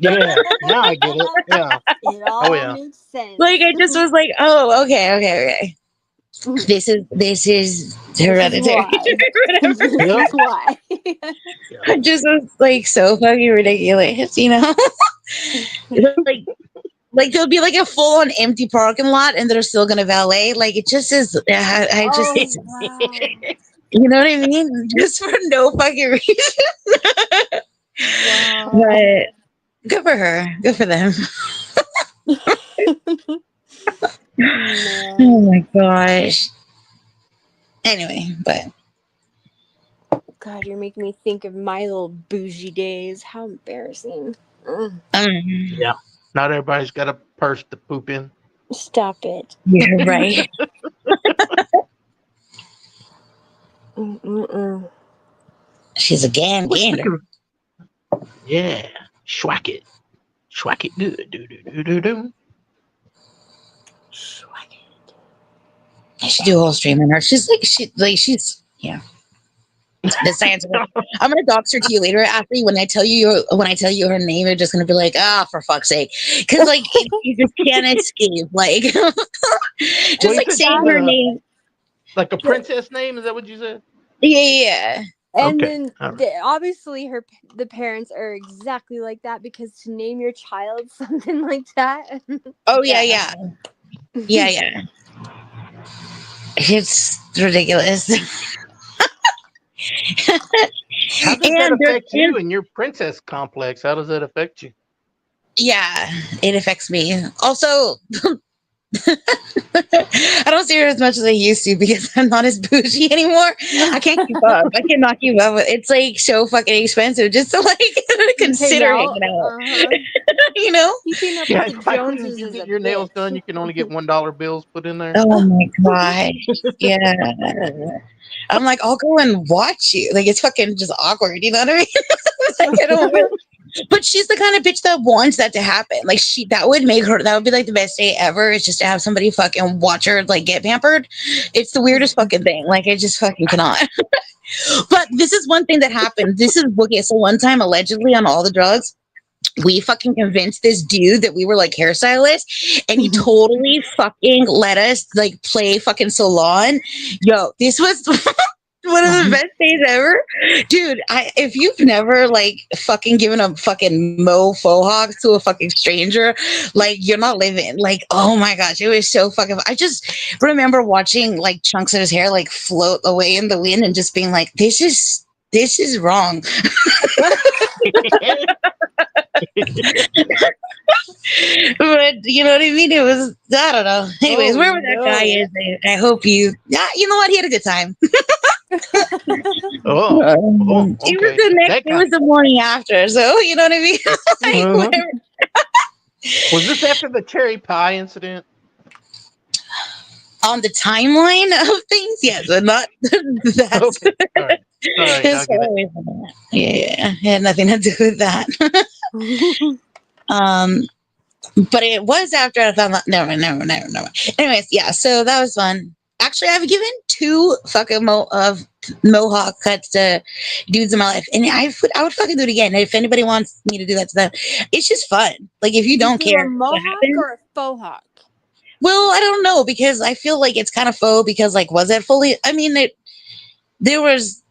Yeah. Now I get it. Yeah. It Oh all yeah. makes sense. Like I just was like, oh, okay. This is This is hereditary. why. Whatever. This Yep. is why. Yeah. It just was like so fucking ridiculous, like there'll be like a full on empty parking lot and they're still gonna valet. Like it just is. I just, Oh wow. you know what I mean? Just for no fucking reason. Wow. But good for her. Good for them. Oh Man. my gosh. Anyway, but God, you're making me think of my little bougie days. How embarrassing. Mm, Yeah. Not everybody's got a purse to poop in. stop it. you're right. Mm-mm-mm. She's a gander. Yeah. Schwack it. Schwack it good. Do do do do do. I should do a whole stream on her. She's yeah. The science. I'm gonna dox her to you later. After when I tell you her name, you're just gonna be like, for fuck's sake, because like you just can't escape. Like, just Well, you like said saying she's her name. like a princess name. Is that what you said? Yeah. And Okay. then All right. obviously the parents are exactly like that because to name your child something like that. Oh Duh. yeah. It's ridiculous. How does that and affect you and your princess complex? How does that affect you? yeah, it affects me. Also, I don't see her as much as I used to because I'm not as bougie anymore. I can't keep up. I cannot keep up. It's like so fucking expensive just to like Hang consider out. hanging out. Uh-huh. You know? Keeping up with Yeah, the it's like when Joneses you is get a your nails done, bitch. you can only get $1 bills put in there. Oh my gosh. Yeah. I'm like, I'll go and watch you. Like it's fucking just awkward. You know what I mean? Like I don't. But she's the kind of bitch that wants that to happen. Like that would make her. That would be like the best day ever. Is just to have somebody fucking watch her like get pampered. It's the weirdest fucking thing. Like I just fucking cannot. But this is one thing that happened. This is okay. So one time, allegedly on all the drugs, we fucking convinced this dude that we were like hairstylists, and he totally fucking let us like play fucking salon. Yo, this was one of the best days ever, dude. If you've never like fucking given a fucking faux hawk to a fucking stranger, like you're not living. Like, oh my gosh, it was so fucking. I just remember watching like chunks of his hair like float away in the wind and just being like, this is wrong. But you know what I mean? It was, I don't know. Anyways, wherever that guy is, I hope you know what? He had a good time. Okay. It was the next. It was the morning after, so you know what I mean. Like, was this after the cherry pie incident? On the timeline of things, yes, but not that. Okay. Sorry, yeah, it had nothing to do with that. But it was after I found out. Never. Anyways, yeah, so that was fun. Actually, I've given 2 fucking mohawk cuts to dudes in my life, and I would fucking do it again if anybody wants me to do that to them. It's just fun. Like if you don't care, a mohawk or a faux hawk? Well, I don't know, because I feel like it's kind of faux, because like, was it fully? I mean, there was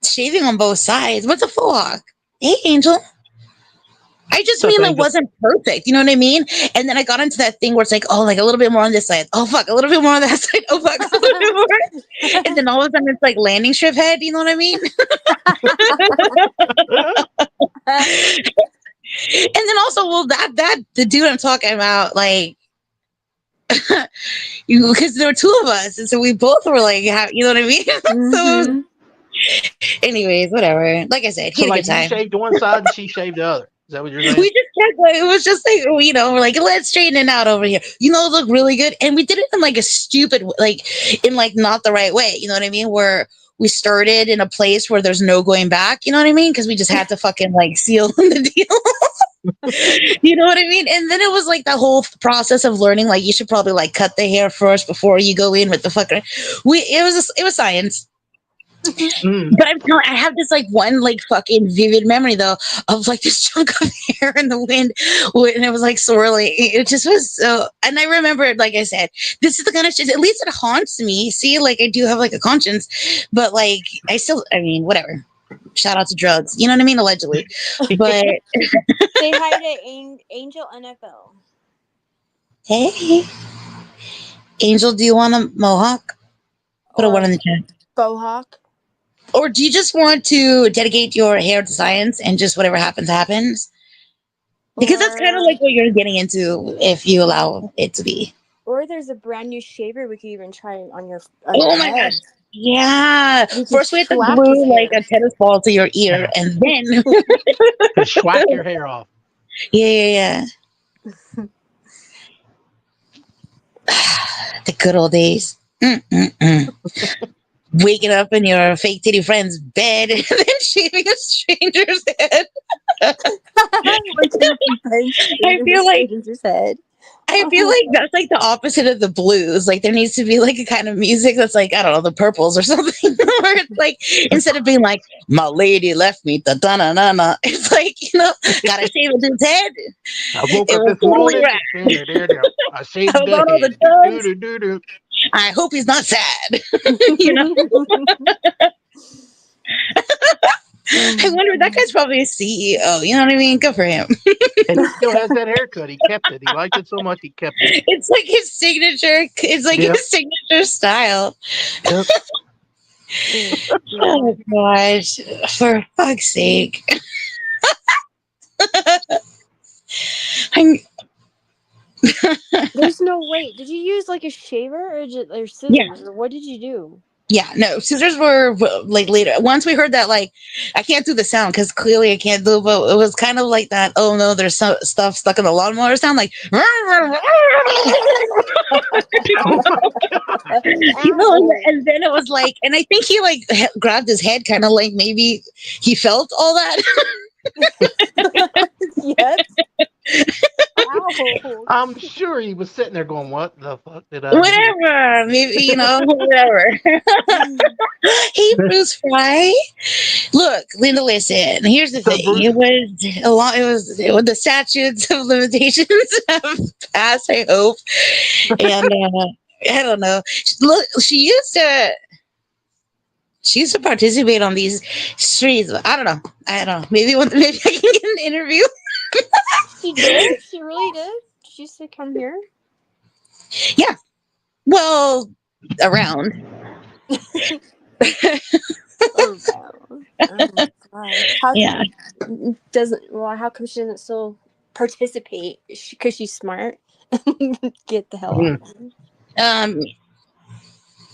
shaving on both sides. What's a faux hawk? Hey, Angel. I just mean it wasn't perfect. You know what I mean? And then I got into that thing where it's like, oh, like a little bit more on this side. Oh, fuck, a little bit more on that side. Oh, fuck, a little bit more. And then all of a sudden it's like landing strip head. You know what I mean? And then also, well, the dude I'm talking about, like, because there were 2 of us, and so we both were like, you know what I mean? So, anyways, whatever. Like I said, he had a good time. You shaved one side and she shaved the other. Is that what you're saying? We just kept like, it was just like, you know, we're like, let's straighten it out over here. You know, it looked really good, and we did it in like a stupid, like in like not the right way. You know what I mean? Where we started in a place where there's no going back. You know what I mean? Because we just had to fucking like seal the deal. You know what I mean? And then it was like the whole process of learning, like you should probably like cut the hair first before you go in with the fucker. It was science. But I have this like one like fucking vivid memory though of like this chunk of hair in the wind, and it was like swirling. It just was so. And I remember, like I said, this is the kind of shit. At least it haunts me. See, like I do have like a conscience, but like I mean, whatever. Shout out to drugs. You know what I mean? Allegedly, but say hi to Angel NFL. Hey, Angel, do you want a mohawk? Put a 1 in the chat. Faux hawk. Or do you just want to dedicate your hair to science and just whatever happens, happens? Because that's kind of like what you're getting into if you allow it to be. Or there's a brand new shaver we could even try on your my gosh. Yeah. First we have to glue like a tennis ball to your ear and then swap your hair off. Yeah. The good old days. Waking up in your fake titty friend's bed and then shaving a stranger's head. I feel like that's like the opposite of the blues. Like there needs to be like a kind of music that's like, I don't know, the Purples or something. Where it's like, instead of being like, my lady left me, da-da-na-na-na, it's like, you know, gotta shave a dude's head. I woke up this morning. I shaved the head. I hope he's not sad. You know? I wonder, that guy's probably a CEO. You know what I mean? Good for him. And he still has that haircut. He kept it. He liked it so much he kept it. It's like his signature. It's like his signature style. Yep. Oh gosh! For fuck's sake! There's no way. Did you use like a shaver or scissors? Yeah. Or what did you do? Yeah, no, scissors were like later. Once we heard that, like, I can't do the sound because clearly I can't do it, but it was kind of like that. Oh no, there's some stuff stuck in the lawnmower sound, like, you know. And then it was like, and I think he like grabbed his head, kind of like maybe he felt all that. Yes. Ow. I'm sure he was sitting there going, "What the fuck did I do?" Whatever, maybe whatever. Hey, Bruce Fry. Look, Linda. Listen. Here's the So, thing. Bruce, It was a long. It was the statutes of limitations have passed. I hope. And I don't know. Look, she used to participate on these streets. I don't know. Maybe maybe I can get an interview. She did? She really did? She used to come here? Yeah. Well, around. Around. Oh my gosh. How Yeah. how come she doesn't still participate? Because she's smart? Get the hell out mm, of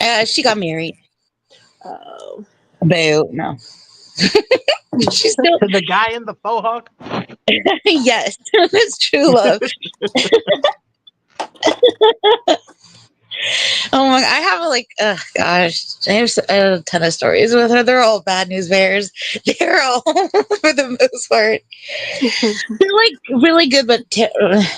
here. She got married. Oh. Boo. No. She's still. to the guy in the faux hawk. Yes. It's true love. Oh my! I have gosh, I have a ton of stories with her. They're all bad news bears. They're all, for the most part, they're like really good, but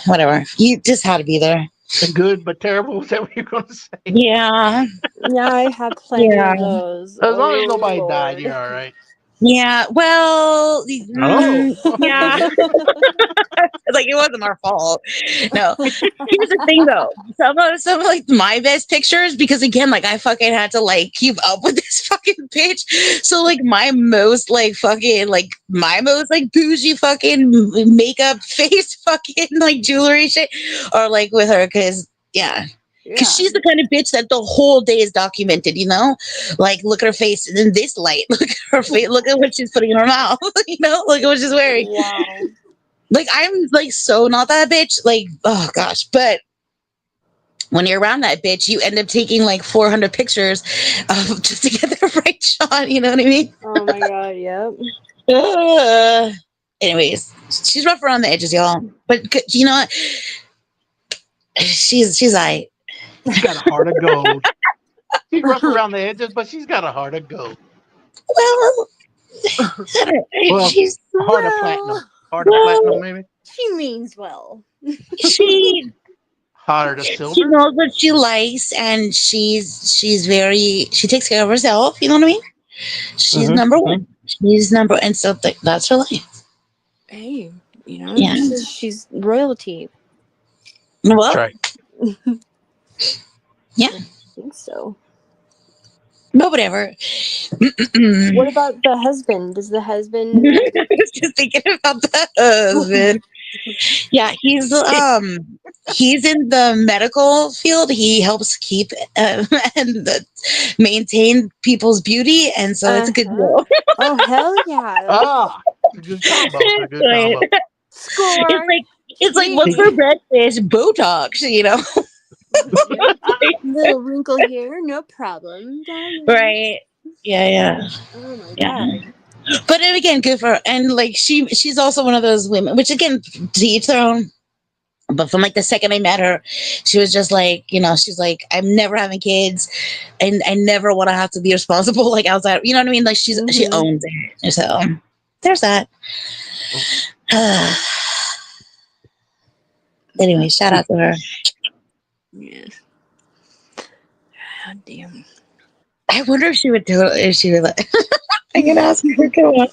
whatever. You just had to be there. Good but terrible. Is that what you're going to say? Yeah, Yeah, I have plenty yeah, of those. As long as Oh, nobody died, Lord. you're all right. yeah. Well, Oh, yeah. Like it wasn't our fault. No. Here's the thing though. Some of like my best pictures, because again, like I fucking had to like keep up with this fucking bitch. So like my most like bougie fucking makeup face fucking like jewelry shit or like with her because yeah. Because Yeah. she's the kind of bitch that the whole day is documented, Like, look at her face in this light. Look at her face. Look at what she's putting in her mouth. Look at what she's wearing. Wow. Like, I'm like so not that bitch. Like, oh gosh. But when you're around that bitch, you end up taking like 400 pictures just to get the right shot. You know what I mean? Oh my god, yep. Anyways, she's rough around the edges, y'all. But you know what? She's I. she's got a heart of gold. She's rough around the edges, but she's got a heart of gold. Well, I don't, Well, she's heart of Well, platinum. Heart of platinum, maybe. she means well. she Heart of she silver. knows what she likes, and she takes care of herself. You know what I mean? She's Mhm, number mhm. one. She's number, and so that's her life. Hey, Yeah. she's royalty. That's Well, right. yeah, I think so. but whatever. What about the husband? Does the husband I was just thinking about the husband. Yeah, he's in the medical field. He helps keep and maintain people's beauty, and so it's a good Uh-huh. deal. Oh hell yeah. Ah, it's a good combo. It's a good Right. combo. Score. It's like what's Yay. for breakfast? Botox, Yep. Little wrinkle here, no problem. Darling. Right? Yeah, Oh my yeah. god. But then again, good for her. And like she's also one of those women, which again, to each their own. But from like the second I met her, she was just like, she's like, I'm never having kids, and I never want to have to be responsible like outside. You know what I mean? Like she Mhm. owns it. So there's that. Anyway, shout out to her. Yeah. God damn. I wonder if she would do it. If she would, I can ask her. Come on.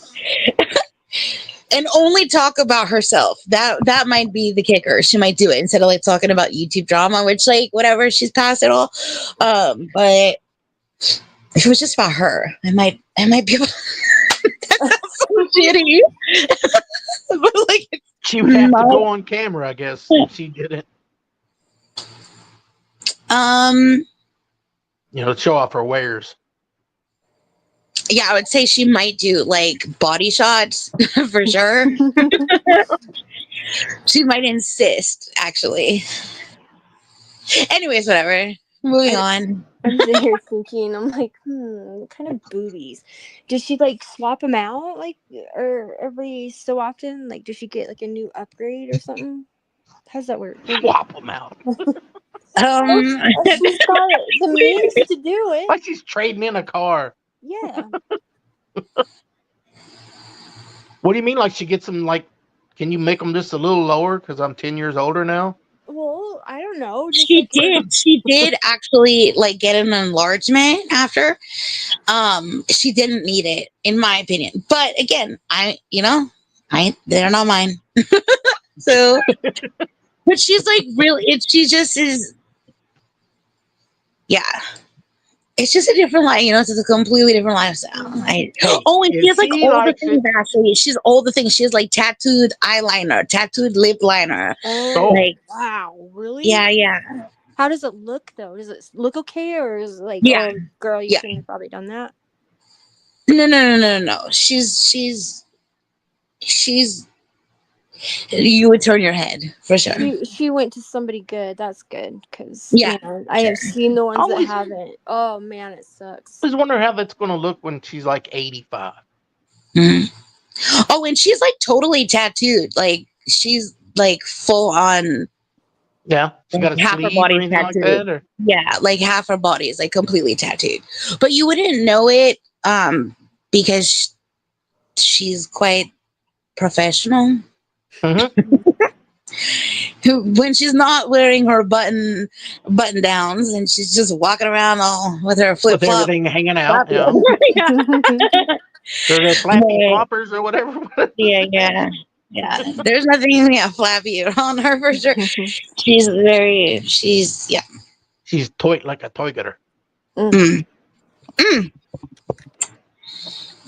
And only talk about herself. That might be the kicker. She might do it instead of like talking about YouTube drama, which like whatever, she's past it all. But if it was just about her, I might be able. That's so shitty. But like, She would have to not, go on camera, I guess, if she did it. Show off her wares. Yeah, I would say she might do like body shots for sure. She might insist, actually. Anyways, whatever. Moving on. I'm sitting here thinking, I'm like, what kind of boobies? Does she like swap them out like or every so often? Like does she get like a new upgrade or something? How's that work? Swap them out. She's got the means to do it. Like she's trading in a car. Yeah. What do you mean? Like she gets them? Like, can you make them just a little lower? Because I'm 10 years older now. Well, I don't know. Just She like did. She did actually like get an enlargement after. She didn't need it, in my opinion. But again, they're not mine. So, but she's like really. She just is. Yeah. It's just a different life, it's just a completely different lifestyle. Hey, And she if has like she all the likes things it, actually. She's all the things. She has like tattooed eyeliner, tattooed lip liner. oh oh, Like, wow, really? yeah. How does it look though? Does it look okay, or is it like, Yeah. oh, girl, you Yeah. shouldn't have probably done that? No. She's you would turn your head for sure. She went to somebody good. That's good because Yeah. I have seen the ones that always, haven't. Oh man, it sucks. always wonder how that's going to look when she's like 85. Mhm. Oh, and she's like totally tattooed. Like she's like full on. Yeah, she got a Half her sleeve or body's anything like tattooed. that, or Yeah, like half her body is like completely tattooed. But you wouldn't know it because she's quite professional. When she's not wearing her button downs and she's just walking around all with her flip with flop. everything hanging out. Yeah, or the flappy floppers or whatever. Yeah. There's nothing flappy on her for sure. She's yeah. She's toy like a toy getter. Mm.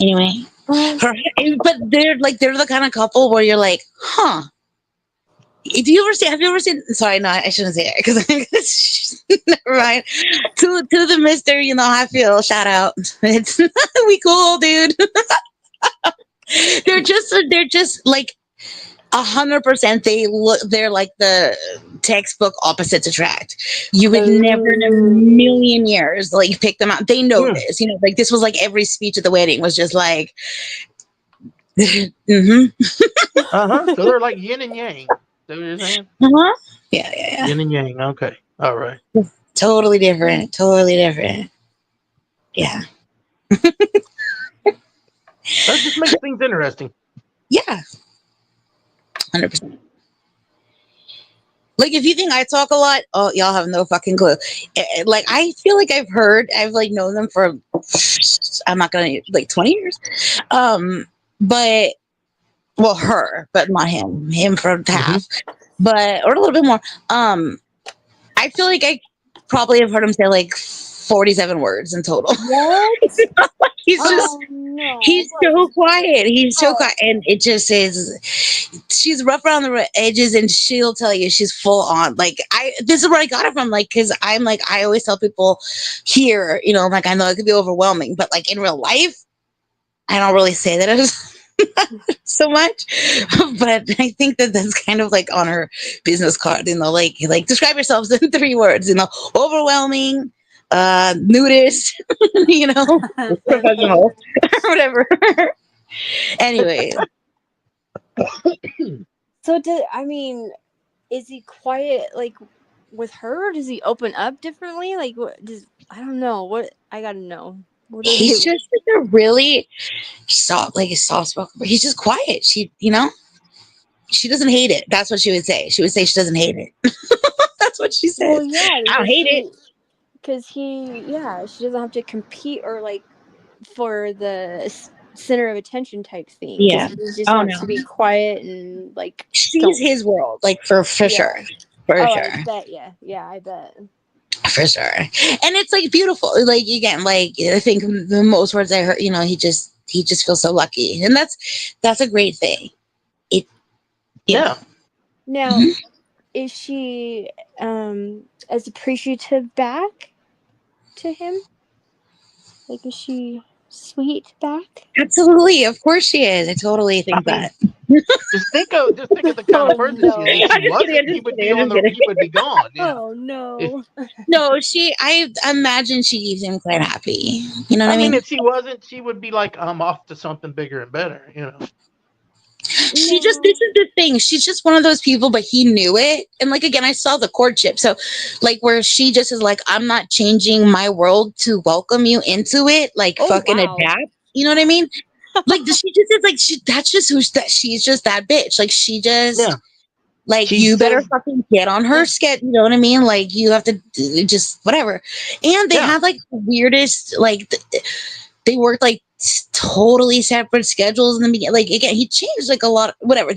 Anyway, but they're the kind of couple where you're like, huh? Do you ever see? Have you ever seen? Sorry, no, I shouldn't say it because never mind. To the Mister, I feel shout out. It's we cool, dude. they're just like 100%. They're like the textbook opposites attract. You would never in a million years like pick them out. They know this, like this was like every speech at the wedding was just like, So they're like yin and yang. Is that what you're saying? Yeah. Yin and yang. Okay. All right. Totally different. Yeah. That just makes things interesting. Yeah. 100%. Like if you think I talk a lot, oh, y'all have no fucking clue. Like I feel like I've like known them for, I'm not gonna like 20 years. But well, her, but not him. Him for half, but or a little bit more. I feel like I probably have heard him say like 47 words in total. What? He's just he's so quiet. He's so quiet, and it just is. She's rough around the edges, and she'll tell you she's full on. Like this is where I got it from. Like, because I'm like I always tell people here, like I know it could be overwhelming, but like in real life, I don't really say that as so much. But I think that that's kind of like on her business card. Like describe yourselves in 3 words. Overwhelming. Nudist, professional, or whatever. Anyway. So is he quiet like with her? Or does he open up differently? Like I don't know. What I gotta know. He's just like a really soft spoken, but he's just quiet. She doesn't hate it. That's what she would say. She would say she doesn't hate it. That's what she says. Well, yeah, I don't hate it. Because she doesn't have to compete or like for the center of attention type thing. Yeah. He just wants to be quiet and like. She's his world, like for sure. For sure. I bet, yeah, I bet. For sure. And it's like beautiful. Like again, like I think the most words I heard, he just feels so lucky. And that's a great thing. Yeah. Now, is she as appreciative back to him? Like, is she sweet back? Absolutely, of course she is. I totally think that. Just think of the kind of person she is. If she wasn't, he would be gone. Oh no. No, I imagine she keeps him quite happy. You know what I mean? If she wasn't, she would be like, I'm off to something bigger and better, This is the thing. She's just one of those people, but he knew it. And like, again, I saw the courtship. So like where she just is like, I'm not changing my world to welcome you into it. Like fucking adapt. You know what I mean? Like she just is like that's just she's just that bitch. Like she just Yeah. like She you better says, fucking get on her yeah, schedule. You know what I mean? Like you have to just whatever. And they yeah, have like the weirdest like they worked like totally separate schedules in the beginning. Like again, he changed like a lot. Whatever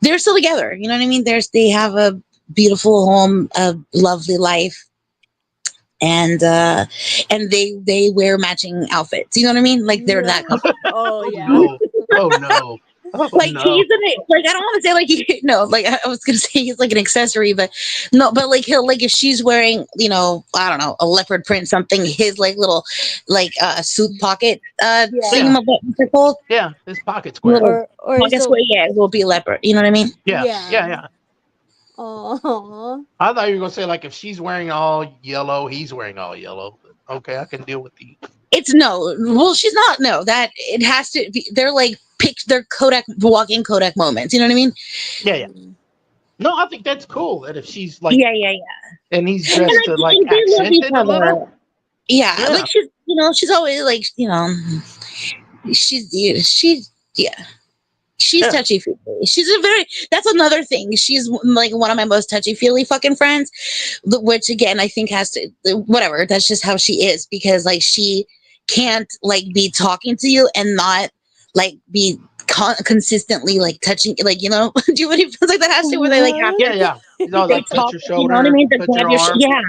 they're still together. You know what I mean? They have a beautiful home, a lovely life. And they wear matching outfits. You know what I mean? Like they're that couple. Oh oh yeah. no, oh no, oh Like no. like I don't want to say like no, like I was gonna say he's like an accessory, but no, but like he'll like if she's wearing, you know, I don't know, a leopard print something, his like little like suit pocket Yeah, thing what's it called? yeah, his pocket square. Little Or pocket so square, yeah, it will be leopard. You know what I mean? Yeah, yeah. yeah, yeah. Oh. I thought you were gonna say like if she's wearing all yellow, he's wearing all yellow. Okay, I can deal with the. It's no. Well, she's not. No, that it has to be. They're like they're Kodak walking Kodak moments. You know what I mean? Yeah, yeah. No, I think that's cool. That if she's like, Yeah, yeah, yeah. and he's And dressed I to like think they love accent each it a little. other. Yeah, Yeah, like she's, you know, she's always like, you know, she's yeah. She's yeah. touchy feely. She's a very. That's another thing. She's like one of my most touchy feely fucking friends, which again I think has to whatever. That's just how she is because like she can't like be talking to you and not like be consistently like touching like you know do you know what it feels like that has to where they like have Yeah, to yeah. He's always they like touch talk your you know what I shoulder, mean to touch grab your your arm. yeah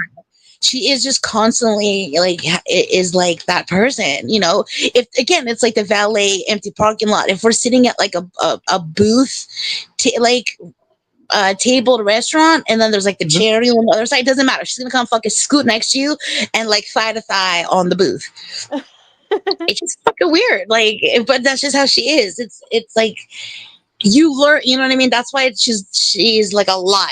she is just constantly like is like that person you know if again it's like the valet empty parking lot if we're sitting at like a booth like tabled restaurant and then there's like the Mhm. charity on the other side. It doesn't matter. She's gonna come fucking scoot next to you and like thigh to thigh on the booth. It's just fucking weird. Like, but that's just how she is. It's like you learn. You know what I mean? That's why she's like a lot.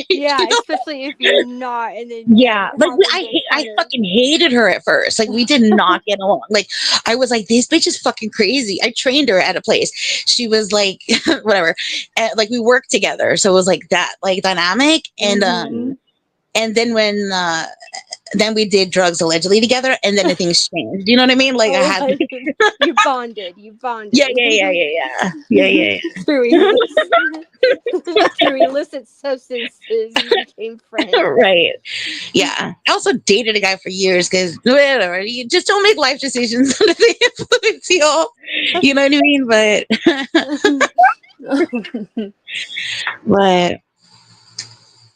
Yeah, You know? especially if you're not, and then Yeah, like having to I kind of. fucking hated her at first. Like we did not get along. Like I was like, this bitch is fucking crazy. I trained her at a place. She was like, whatever. Like we worked together, so it was like that, like dynamic. Mhm. And then we did drugs allegedly together, and then things changed. You know what I mean? Like I Oh, had, like, you bonded. You bonded. yeah, yeah, yeah, yeah, yeah, yeah, through through illicit substances, you became yeah. friends. Right. Yeah. I also dated a guy for years because whatever. You just don't make life decisions under the influence, y'all. You know what I mean? But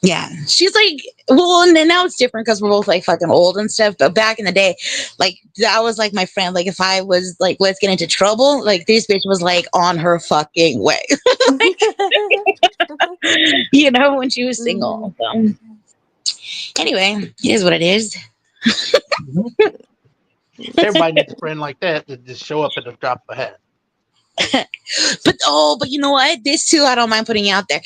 yeah, she's like, well, and then now it's different because we're both like fucking old and stuff. But back in the day, like that was like my friend. Like if I was like, let's get into trouble, like this bitch was like on her fucking way. You know, when she was single. So anyway, it is what it is. Mhm. Everybody needs a friend like that to just show up at the drop of a hat. But you know what? This too, I don't mind putting out there.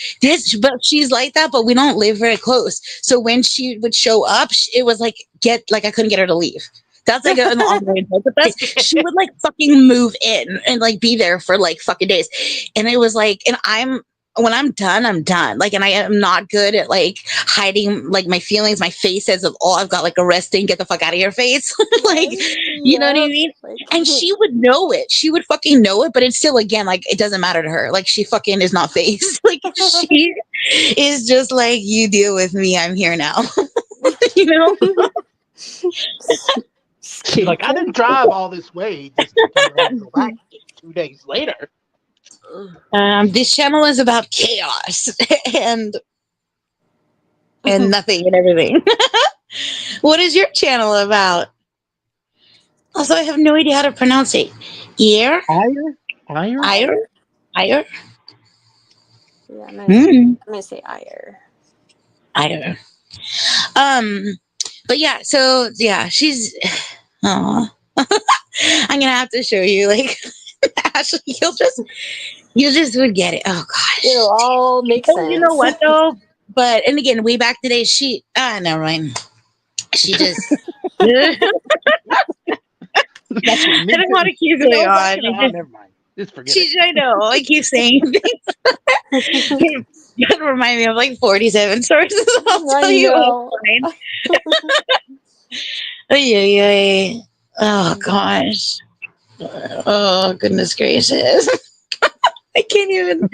But she's like that. But we don't live very close. So when she would show up, it was like I couldn't get her to leave. That's like an ongoing joke with us. She would like fucking move in and like be there for like fucking days, and it was like, and when I'm done, I'm done. Like, and I am not good at like hiding like my feelings. My face says, "Oh, I've got like a resting, get the fuck out of your face." Like, you know what I mean? And she would know it. She would fucking know it, but it's still again like it doesn't matter to her. Like she fucking is not phased. Like she is just like you deal with me. I'm here now. You know? She's like, I didn't drive all this way just to tell her I had to go back 2 days later. This channel is about chaos and nothing and everything. What is your channel about? Also, I have no idea how to pronounce it. Ear? Ire? Ire? Ire? Ire? Yeah, I'm gonna say ire. Ire. But yeah, so yeah, she's oh I'm gonna have to show you like Ashley, you'll just would get it. Oh gosh. It'll all make Oh, sense. you know what though? But and again, way back today, never mind. She just I don't want to keep going on. Never mind. Just forget it. I know. I keep saying things. That remind me of like 47 sources. I'll I tell you know. offline. Yeah. Oh gosh. Oh, goodness gracious. I can't even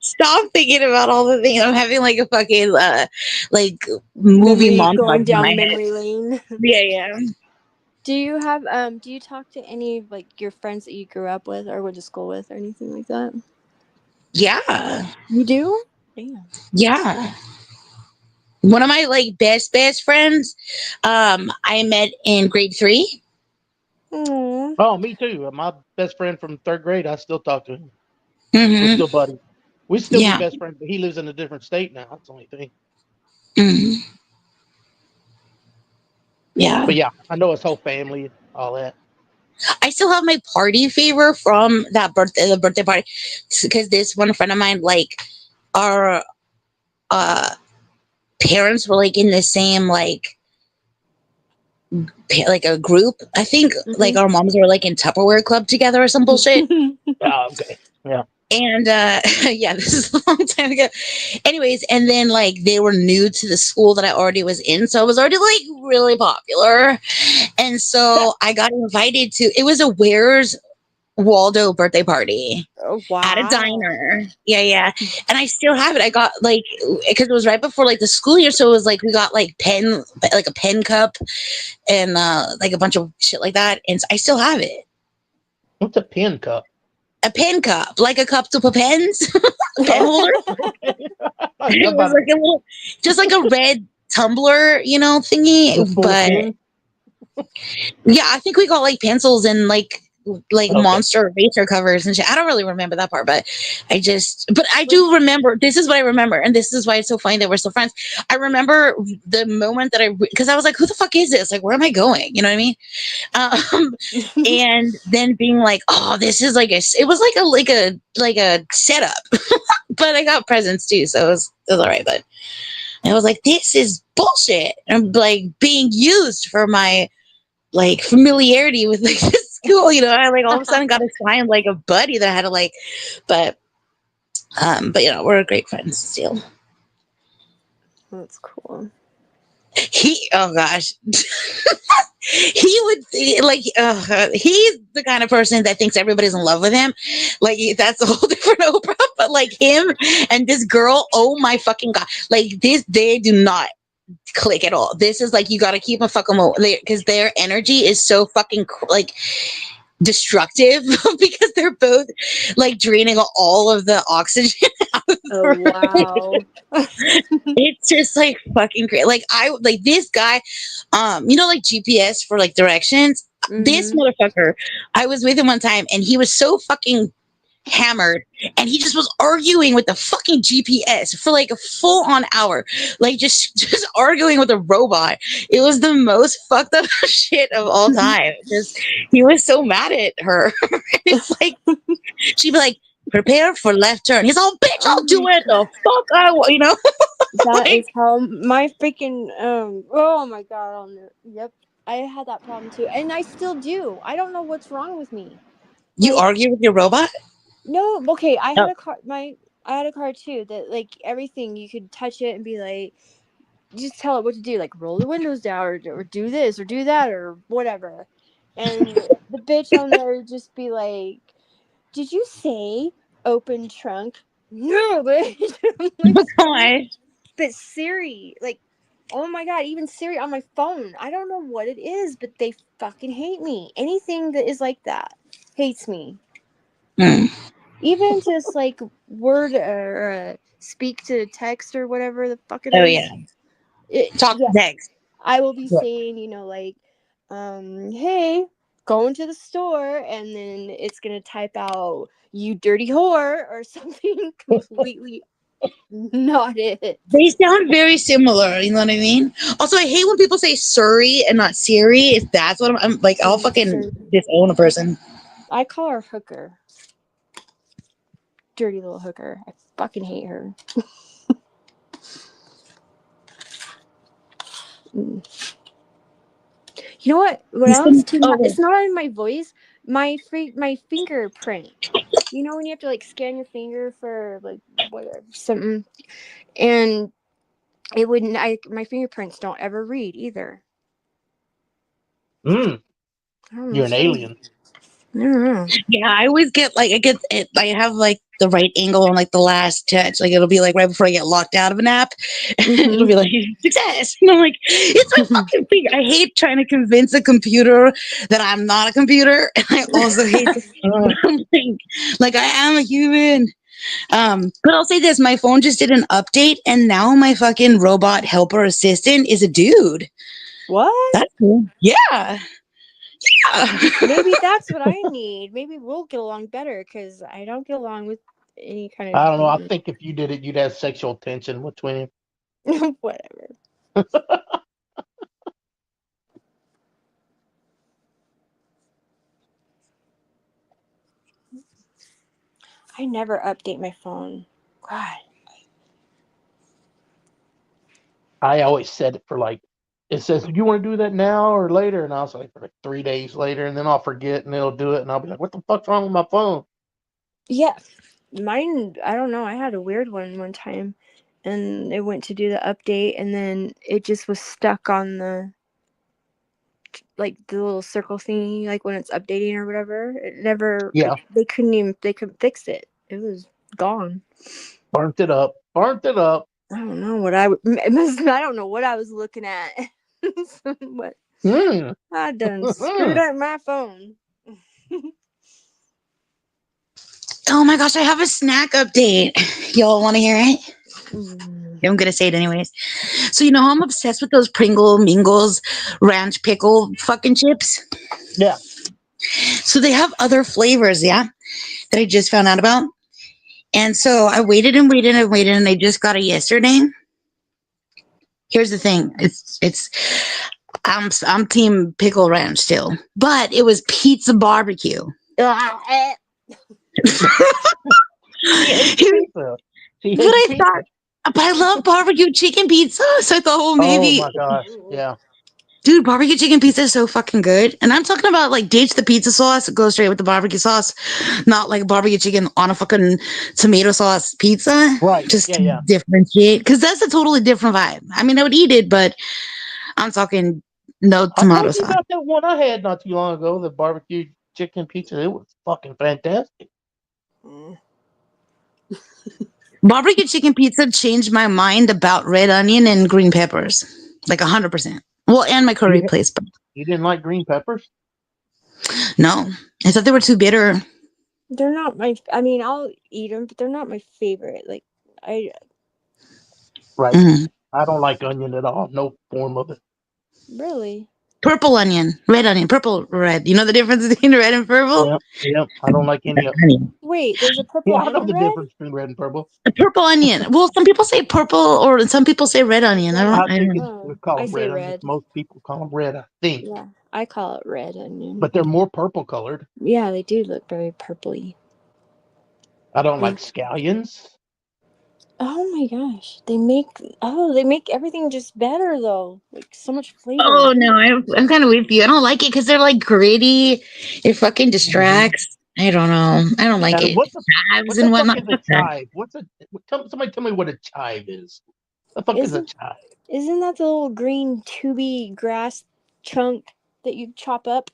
stop thinking about all the things. I'm having like a fucking like movie Memory going montage in my down head. memory lane. Yeah, yeah. Do you talk to any of like your friends that you grew up with or went to school with or anything like that? Yeah. You do? Damn. Yeah. One of my like best friends, I met in grade 3. Aw. Oh, me too. My best friend from third grade, I still talk to him. We're Mm-hmm. still buddies. We still be Yeah. best friends, but he lives in a different state now. That's the only thing. Hmm. Yeah. But yeah, I know his whole family, all that. I still have my party favor from that birthday, the birthday party, because this one friend of mine, like, our uh parents were like in the same like a group. I think like our moms were like in Tupperware club together or some bullshit. Oh, okay. Yeah. And yeah, this is a long time ago. Anyways, and then like they were new to the school that I already was in, so I was already like really popular. And so I got invited to it was a Where's Waldo birthday party Oh, at a wow. diner. Yeah, yeah. And I still have it. I got like because it was right before like the school year, so it was like we got like a pen cup and like a bunch of shit like that. And I still have it. What's a pin cup? A pen cup, like a cup to put pens, pen holder. Okay. It was About like a little, just like a red tumbler, just thingy. full of But pins? yeah, I think we got like pencils and like Okay. monster eraser covers and shit. I don't really remember that part, but but I Wait. do remember. This is what I remember, and this is why it's so funny that we're still friends. I remember the moment that because I was like, "Who the fuck is this? Like, where am I going?" You know what I mean? And then being like, "Oh, this is like it was like a setup." But I got presents too, so it was all right. But I was like, "This is bullshit." I'm like being used for my like familiarity with like this school. I like all of a sudden got assigned like a buddy that I had to like, but we're great friends still. That's cool. Oh gosh. He would like he's the kind of person that thinks everybody's in love with him. Like that's a whole different Oprah. But like him and this girl, oh my fucking god, like this they do not click at all. This is like you got to keep a fucking because their energy is so fucking like destructive because they're both like draining all of the oxygen out of Oh, the wow. It's just like fucking great. Like I like this guy, like GPS for like directions. This Mm-hmm. motherfucker, I was with him one time and he was so fucking hammered and he just was arguing with the fucking GPS for like a full on hour, like just arguing with a robot. It was the most fucked up shit of all time. Just he was so mad at her. It's like she'd be like, prepare for left turn. He's all, bitch, Oh I'll do my it the fuck I want. That Like is how my freaking oh my god, yep. I had that problem too. And I still do. I don't know what's wrong with me. you Like, argue with your robot. no, okay, Oh, I had a car too that like everything you could touch it and be like just tell it what to do, like roll the windows down or do this or do that or whatever. And the bitch on there would just be like, "Did you say open trunk?" No, bitch. I'm like, gosh. but Siri, like, oh my god, even Siri on my phone, I don't know what it is, but they fucking hate me. Anything that is like that hates me. Hmm. Even just like word or speak to text or whatever the fuck it Oh yeah. is. Talk Yeah, next. I will be Yeah. saying, like, hey, going to the store, and then it's gonna type out "you dirty whore" or something completely not it. They sound very similar. You know what I mean? Also, I hate when people say Surrey and not Siri. If that's what I'm like, I'll fucking So disown a person. I call her hooker. Dirty little hooker. I fucking hate her. Mm. You know what? What else? Oh, It's not in my voice. My fingerprint. You know when you have to like scan your finger for like whatever something, and it wouldn't. My fingerprints don't ever read either. Mm, I don't know you're what's an wrong. alien. I don't know. Yeah, I always get like I have like the right angle on like the last touch. Like it'll be like right before I get locked out of an app. It'll Mhm. be like success. And I'm like, it's my fucking finger. I hate trying to convince a computer that I'm not a computer. And I also hate that I'm like I am a human. But I'll say this, my phone just did an update and now my fucking robot helper assistant is a dude. What? That's cool. Yeah. Maybe that's what I need. Maybe we'll get along better because I don't get along with any kind I don't know. I of think if you did it, you'd have sexual tension between him. whatever. I never update my phone. God. I always set it for like, it says, do you want to do that now or later? And I was like, for like 3 days later, and then I'll forget and it'll do it. And I'll be like, what the fuck's wrong with my phone? Yeah. Mine, I don't know. I had a weird one time and it went to do the update and then it just was stuck on the like the little circle thingy, like when it's updating or whatever. It never, Yeah. they couldn't fix it. It was gone. Burnt it up. Burnt it up. I don't know what I don't know what I was looking at. What Mm. I done screwed up my phone. Oh my gosh, I have a snack update. Y'all want to hear it? Mm. I'm gonna say it anyways. So you know how I'm obsessed with those Pringle Mingles ranch pickle fucking chips? Yeah. So they have other flavors, yeah, that I just found out about. And so I waited and waited and waited, and I just got it yesterday. Here's the thing: I'm team pickle ranch still, but it was pizza barbecue. She hates Here- pizza. She but hates I pizza. thought, but I love barbecue chicken pizza, so I thought, well, Oh maybe. my gosh. Yeah. Dude, barbecue chicken pizza is so fucking good. And I'm talking about like ditch the pizza sauce, go straight with the barbecue sauce, not like barbecue chicken on a fucking tomato sauce pizza. Right. Just Yeah. to Yeah. differentiate. Because that's a totally different vibe. I mean, I would eat it, but I'm talking no I tomato told you sauce. about that one I had not too long ago, the barbecue chicken pizza. It was fucking fantastic. Barbecue chicken pizza changed my mind about red onion and green peppers. Like 100%. Well, and my curry You, place, but you didn't like green peppers? no. I thought they were too bitter. They're not my. I mean, I'll eat them, but they're not my favorite. Like I Right. Mm. I don't like onion at all. No form of it. really. Purple onion, red onion, purple, red. You know the difference between red and purple? Yep. Yep. I don't like any of it. Onion. Wait, there's a Yeah, purple I and know a the red. difference between red and purple. A purple onion. Well, some people say purple, or some people say red onion. I I think don't. we Oh, call I them say red onions. red. Most people call them red, I think. Yeah, I call it red onion. But they're more purple colored. Yeah, they do look very purpley. I don't Yeah. like scallions. Oh my gosh, they make everything just better though. Like so much flavor. Oh no, I'm kind of with you. I don't like it because they're like gritty. It fucking Mhm. distracts. I don't know. I don't like And it. Chives what the and fuck whatnot. is a Fuck that. chive? Somebody tell me what a chive is. The fuck is a Isn't chive? isn't that the little green tubey grass chunk that you chop up?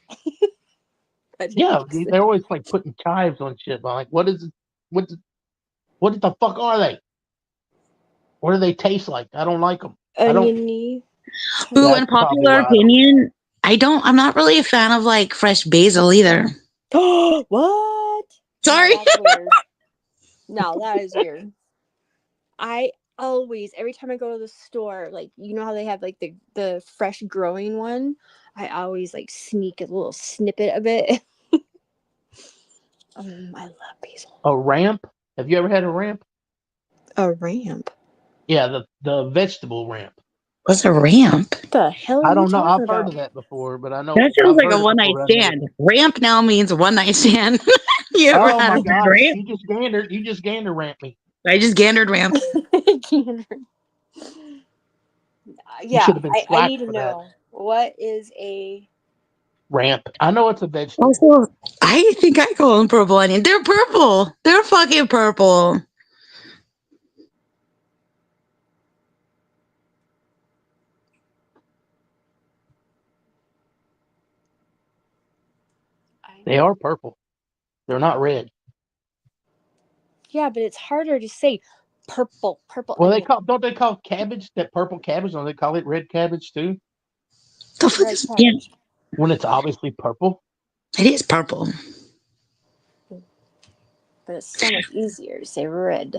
I didn't Yeah, mix it. they're always like putting chives on shit. I'm like, what is it? What the fuck are they? What do they taste like? I don't like them. I don't. Oniony. Ooh, That's probably unpopular why I don't. opinion. I'm not really a fan of like fresh basil either. What? Now Sorry. that's weird. Now that is weird. I always, every time I go to the store, like you know how they have like the fresh growing one, I always like sneak a little snippet of it. I love basil. A ramp? Have you ever had a ramp? A ramp. Yeah, the vegetable ramp. What's a ramp? What the hell are I you don't know. talking I've heard about? of that before, but I know That sounds I've like a heard it one before. night But I never. stand. Ramp now means one night stand. You ever Oh had a my good gosh! ramp? You just gander ramp me. I just gandered ramp. You Yeah, should have been I slapped need to for that know what is a ramp. I know it's a vegetable. Also, I think I call them purple onion. They're purple. They're fucking purple. They are purple. They're not red. Yeah, but it's harder to say purple Well, onion. don't they call cabbage that purple cabbage? Don't they call it red cabbage too? The fuck Red is yeah? cabbage. When it's obviously purple. It is purple. But it's so much easier to say red.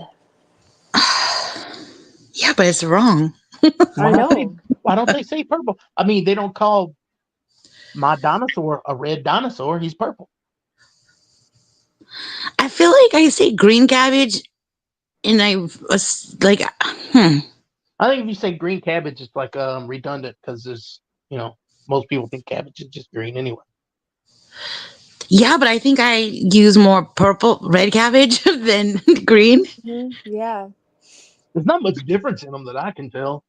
Yeah, but it's wrong. I know. Why don't they say purple? I mean, they don't call my dinosaur a red dinosaur. He's purple. I feel like I say green cabbage, and I was like, I think if you say green cabbage, it's like redundant because there's most people think cabbage is just green anyway. yeah, but I think I use more red cabbage than green. Yeah, There's not much difference in them that I can tell.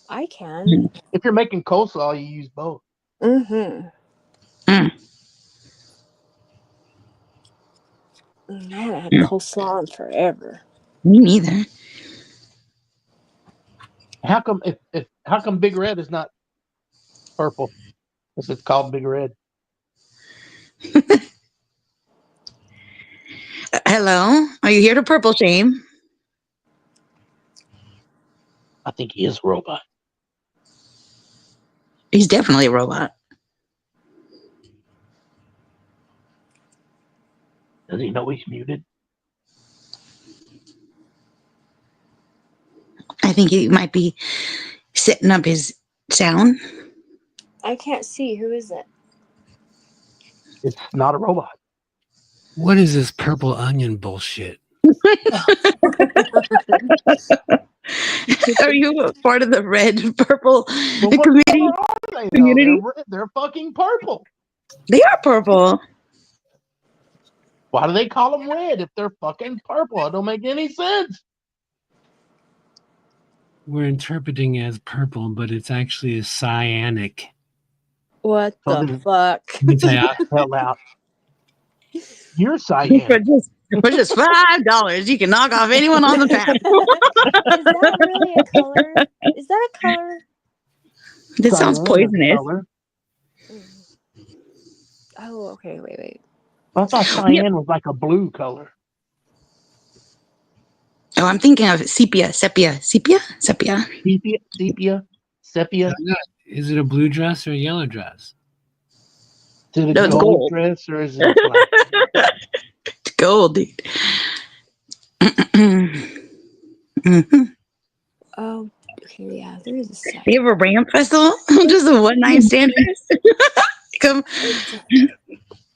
I can. If you're making coleslaw, you use both. Mm-hmm. Mm. I haven't had coleslaw in forever. Me neither. How come how come Big Red is not purple? Because it's called Big Red. Hello, are you here to purple shame? I think he is a robot. He's definitely a robot. Does he know he's muted? I think he might be setting up his sound. I can't see. Who is it? It's not a robot. What is this purple onion bullshit? Are you part of the red purple Well, what committee? color are they, though? Community? They're fucking purple. They are purple. Why do they call them red if they're fucking purple? It don't make any sense. We're interpreting as purple, but it's actually a cyanic. What So the then- fuck? Hell out. You're cyan. For just $5, you can knock off anyone on the path. Is that really a color? Is that a color? This sounds Cyan is a poisonous. color. Oh, okay. Wait. I thought cyan was like a blue color. Oh, I'm thinking of sepia. Sepia. Is it a blue dress or a yellow dress? Is it a No, it's gold gold. dress or is it black? It's gold, dude. Mhm. Oh, okay. Yeah, there is a second. They have a ramp festival? Just a one night stand fest? Come,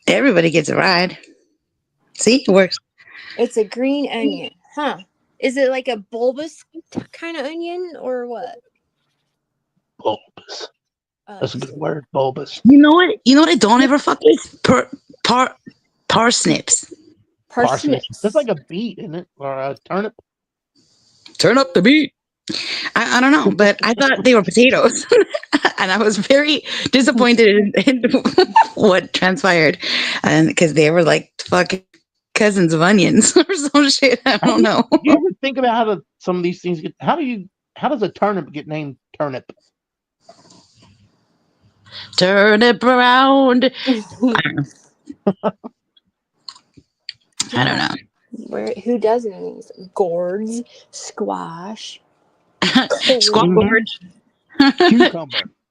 everybody gets a ride. See, it works. It's a green onion, huh? Is it like a bulbous kind of onion or what? Bulbous. That's a good word. Bulbous. You know what? You know what I don't ever fuck with? Parsnips. Parsnips. That's like a beet, isn't it? Or a turnip. Turn up the beat. I don't know, but I thought they were potatoes. And I was very disappointed in what transpired. And because they were like fucking cousins of onions or some shit. I don't know. Do you ever think about how some of these things get? How does a turnip get named turnip? Turn it around. I don't know. Who does any of these? Gourds, squash, Squawk.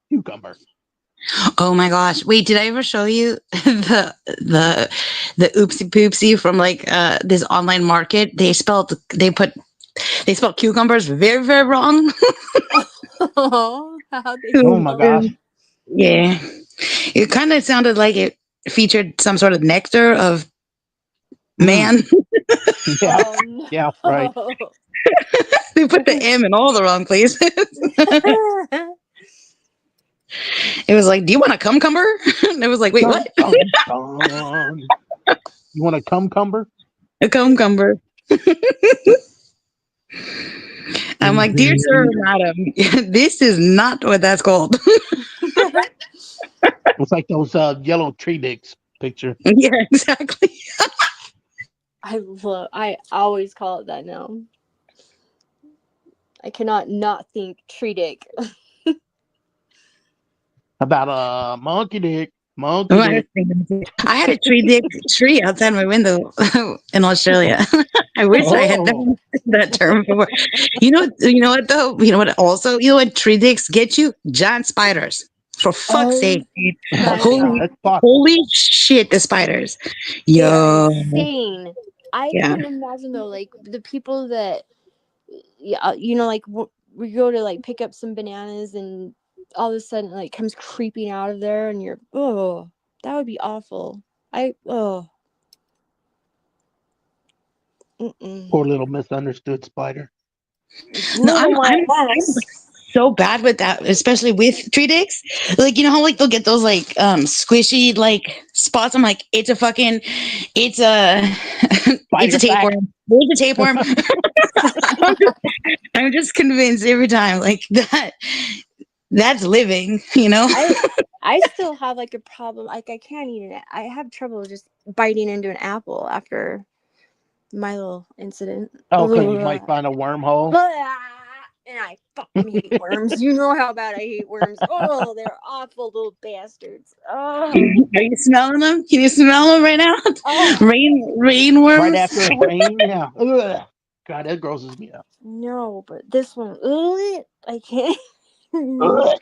Cucumber. Oh my gosh. Wait, did I ever show you the oopsie poopsie from like this online market? They spelled cucumbers very, very wrong. Oh, how they Oh my gosh. Yeah. It kind of sounded like it featured some sort of nectar of man. Yeah. Oh, no. Yeah. Right. They put the M in all the wrong places. It was like, do you want a cucumber? And it was like, wait, what? You want a cucumber? A cucumber. I'm like, dear sir, madam, this is not what that's called. It's like those yellow tree dicks picture. Yeah, exactly. I always call it that now. I cannot not think tree dick. About a monkey dick. Monkey dick. I had a tree outside my window in Australia. I wish I had Oh. known that term before. You know what though? You know what also? You know what tree dicks get you? Giant spiders. For fuck's Oh, sake, dude. my Holy, God. That's fucked. holy shit, the spiders. They are Yo. insane. I Yeah. couldn't imagine though, like the people that, yeah, like we go to like pick up some bananas and all of a sudden like comes creeping out of there and you're, oh, that would be awful. Mm-mm. Poor little misunderstood spider. No, Little one I'm so bad with that, especially with tree dicks. Like, you know how like they'll get those like squishy like spots. I'm like, it's a it's a Spider sack. tapeworm. There's a tapeworm. I'm just convinced every time like that's living, you know? I still have like a problem. Like I can't eat it. I have trouble just biting into an apple after my little incident. Oh, because you might find a wormhole. And I fucking hate worms. You know how bad I hate worms. Oh, they're awful little bastards. Oh, Are you smelling them? Can you smell them right now? oh. Rainworms. Right after it rain, yeah. Ugh. God, that grosses me out. No, but this one, I can't. Ugh.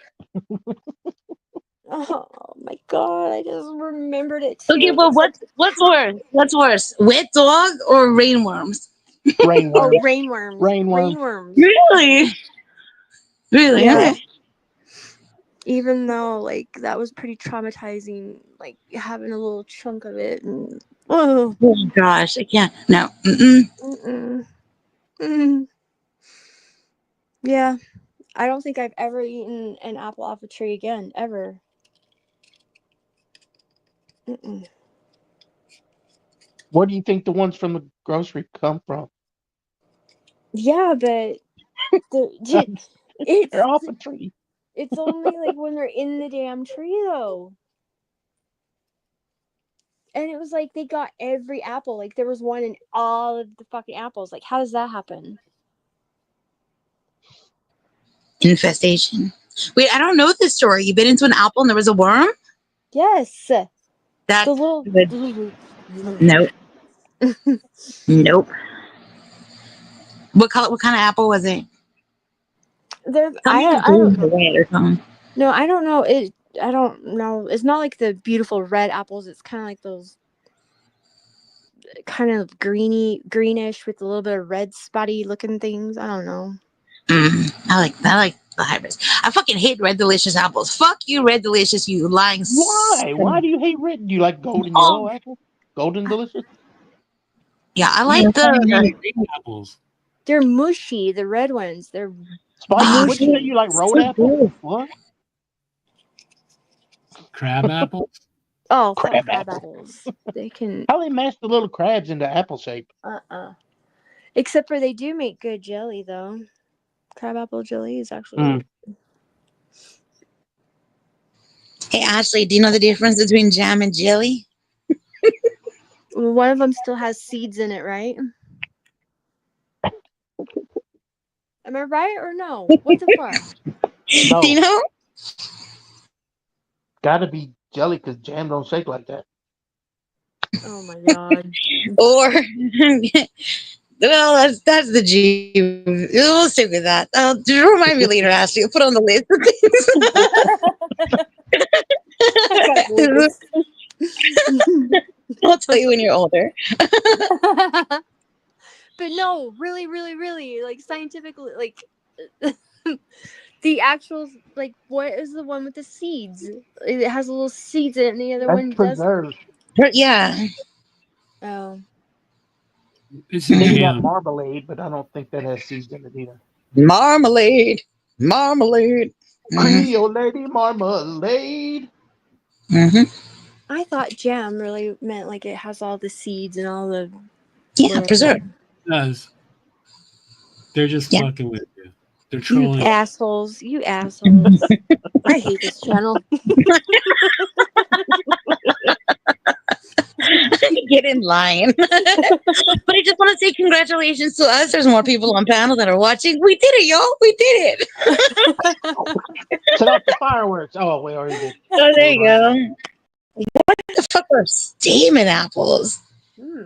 Oh my God, I just remembered it too. Okay, well, what's worse? What's worse, wet dog or rainworms? Rainworm. Rainworms. Rainworms. Rainworms. Really? Really? Yeah. Okay. Even though like that was pretty traumatizing, like having a little chunk of it and Oh gosh, I can't. No. Mm-mm. Yeah, I don't think I've ever eaten an apple off a tree again, ever. Where do you think the ones from the grocery come from? Yeah, but it's They're off a tree. it's only like when they're in the damn tree though. And it was like they got every apple. Like there was one in all of the fucking apples. Like how does that happen? Infestation. Wait, I don't know this story. You bit into an apple and there was a worm? Yes. That's The little good. Nope. Nope. What color? What kind of apple was it? I don't know. Red or something. No, I don't know. I don't know. It's not like the beautiful red apples. It's kind of like those kind of greenish with a little bit of red spotty looking things. I don't know. I like the hybrids. I fucking hate Red Delicious apples. Fuck you, Red Delicious, you lying. Why? Why do you hate red? Do you like golden yellow apples? Golden delicious? Yeah, I like the green apples. They're mushy. The red ones. They're Spicy. What you say? mushy. You like road apples? What? Crab apples? Oh, Crab crab apple. apples. They can. How they mash the little crabs into apple shape? Except for they do make good jelly though. Crab apple jelly is actually. Hey Ashley, do you know the difference between jam and jelly? One of them still has seeds in it, right? Am I right or no? What the fuck? No. Do you know? Gotta be jelly because jam don't shake like that. Oh my God. Or well, that's the G. We'll stick with that. Remind me later, Ashley. I'll put on the list of things. I'll tell you when you're older. But no, really, really, really, like scientifically, like the actual, like, what is the one with the seeds? It has little seeds in it, and the other one preserved. Yeah. Oh. It's Then you got jam. marmalade, but I don't think that has seeds in it either. Marmalade. Creole lady marmalade. I thought jam really meant like it has all the seeds and all the. Yeah, preserved. It does. They're just fucking with you. They're You trolling. assholes. You assholes. I hate this channel. Get in line. But I just want to say congratulations to us. There's more people on panel that are watching. We did it, y'all. We did it. Set off the fireworks. Oh, we already did. Oh, there you go. The fuck are stamen apples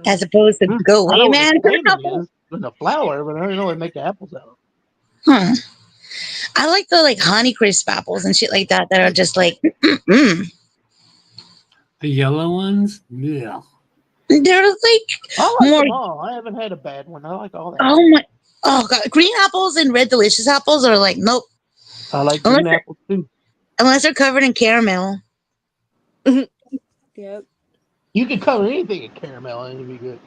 as Hmm. opposed to go I know away, what a man? stamen apples? is in the flower, but I don't know what they make the apples out of. Huh. I like the like Honey Crisp apples and shit like that are just like, The yellow ones? Yeah. they're like I like more. them all. I haven't had a bad one. I like all the apples. Oh my. Oh god, green apples and red delicious apples are like nope. I like Unless green they're, apples too. unless they're covered in caramel. Yep. You can color anything in caramel and it'd be good.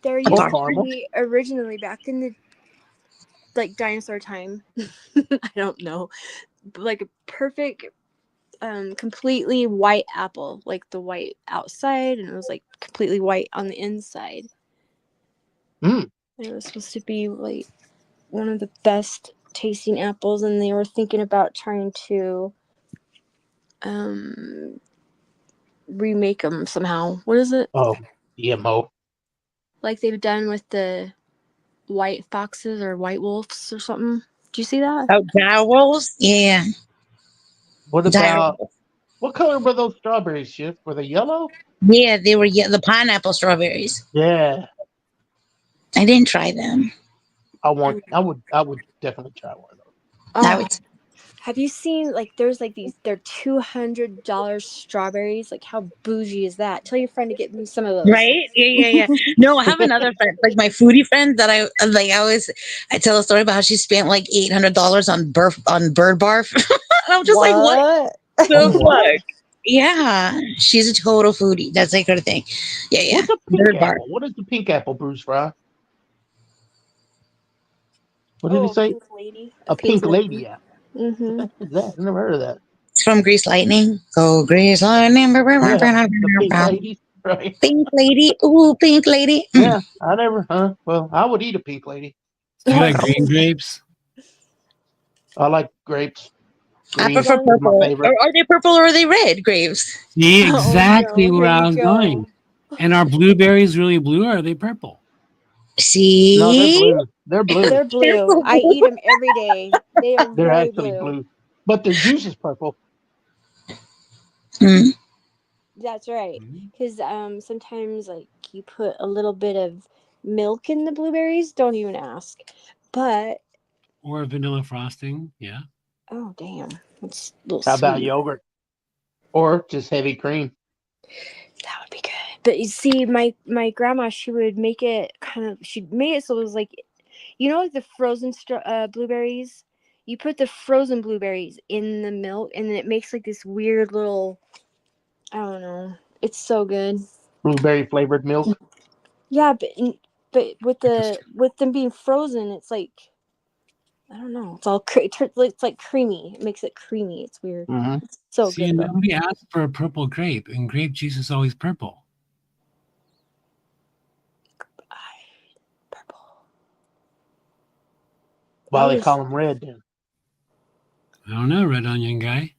There Or used to caramel. be originally back in the like dinosaur time. I don't know, but like a perfect, completely white apple, like the white outside, and it was like completely white on the inside. Mm. It was supposed to be like one of the best tasting apples, and they were thinking about trying to um remake them somehow. What is it? Oh, GMO. Like they've done with the white foxes or white wolves or something. Do you see that? Oh, dire wolves? Yeah. What Dire about wolves. what color were those strawberries, Shift? Were they yellow? Yeah, they were the pineapple strawberries. Yeah. I didn't try them. I would definitely try one of those. I Oh, would have you seen like there's like they're $200 strawberries? Like how bougie is that? Tell your friend to get me some of those. right? Yeah. No, I have another friend, like my foodie friend that I like. I tell a story about how she spent like $800 on bird barf, and I'm just like, what What? On the what? fuck? Yeah, she's a total foodie. That's like her thing. Yeah, What's a pink bird barf. apple? What is the pink apple, Bruce Fry? What did he Oh, say? pink lady. A A pink pink lady. lady apple. What Mm-hmm. the heck is that? I never heard of that. It's from Grease Lightning. Go Grease Lightning. Yeah, the pink lady, right? Pink lady. Ooh, pink lady. Yeah, I never. Well, I would eat a pink lady. You like green grapes? I like grapes. I Green prefer is my purple. favorite. Are they purple or are they red grapes? See Oh exactly no! where Here I you was go. going. And are blueberries really blue or are they purple? No, they're See? blue. They're blue. They're blue. I eat them every day. They are They're very actually blue. blue, but their juice is purple. Mm. That's right. Mhm. Because sometimes like you put a little bit of milk in the blueberries. Don't even ask. But Or vanilla frosting? Yeah. oh damn, it's a little How about sweet. yogurt or just heavy cream? That would be good. But you see, my grandma, she would make it kind of. She made it so it was like, like the frozen blueberries. You put the frozen blueberries in the milk, and then it makes like this weird little. I don't know. It's so good. Blueberry flavored milk. Yeah, but with Because them being frozen, it's like I don't know. It's all it's like creamy. It makes it creamy. It's weird. Hmm. It's so see, good though. nobody asked for a purple grape, and grape juice is always purple. Purple. Why I they was call them red then? I don't know, red onion guy.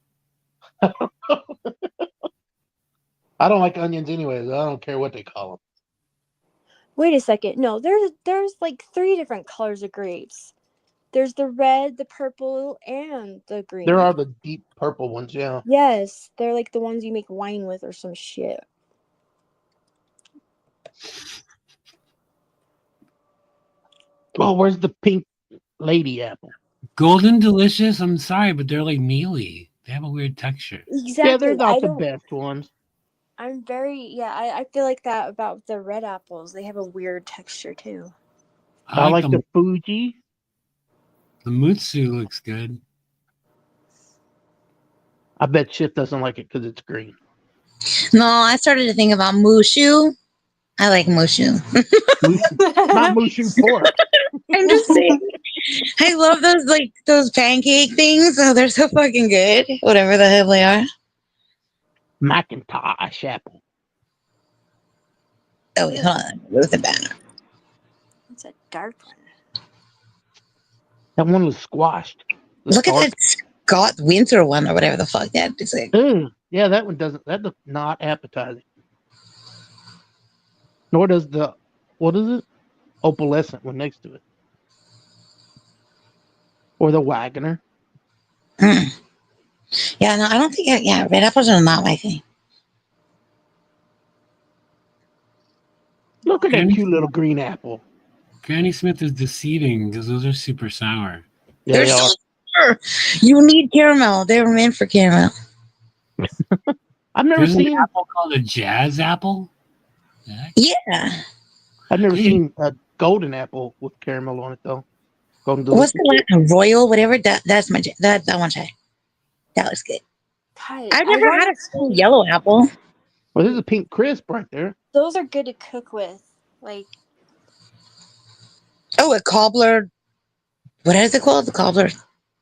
I don't like onions anyways. I don't care what they call them. Wait a second. No, there's like three different colors of grapes. There's the red, the purple, and the There green. are the deep purple ones, yeah. Yes, they're like the ones you make wine with or some shit. Oh, where's the pink lady apple? Golden delicious. I'm sorry, but they're like mealy. They have a weird texture. Yeah, they're Exactly. not the best ones. I'm very, yeah, I feel like that about the red apples. They have a weird texture too. I I like like the the Fuji. mutsu looks good. I bet Chip doesn't like it because it's green. No, I started to think about Mushu. I like Mushu. Mushu, not Mushu pork. I'm just saying. I love those pancake things. Oh, they're so fucking good. Whatever the hell they are. Macintosh apple. Oh wait, hold on. Where's the banner? It's a dark one. That one was squashed. The Look at dark. that Scott Winter one or whatever the fuck that is. Like, Yeah, that one doesn't. That looks not appetizing. Nor does the what is it? Opalescent one next to it, or the Wagoner. mm. Yeah, no, I don't think. Yeah, red apples are not my thing. Look at that Granny, cute little green apple. Granny Smith is deceiving because those are super sour. Yeah, They're they so are. sour. You need caramel. They were meant for caramel. I've never There's an seen. apple called a jazz apple. Heck? Yeah. I've never Hey, seen a golden apple with caramel on it though. Golden What's delicious. the one? Royal, whatever. That's my that one try. That looks good. God, I've I never had wanted a full to. yellow apple. Well, this is a pink crisp right there. Those are good to cook with. Like, Oh, a cobbler. What is it called? The cobbler.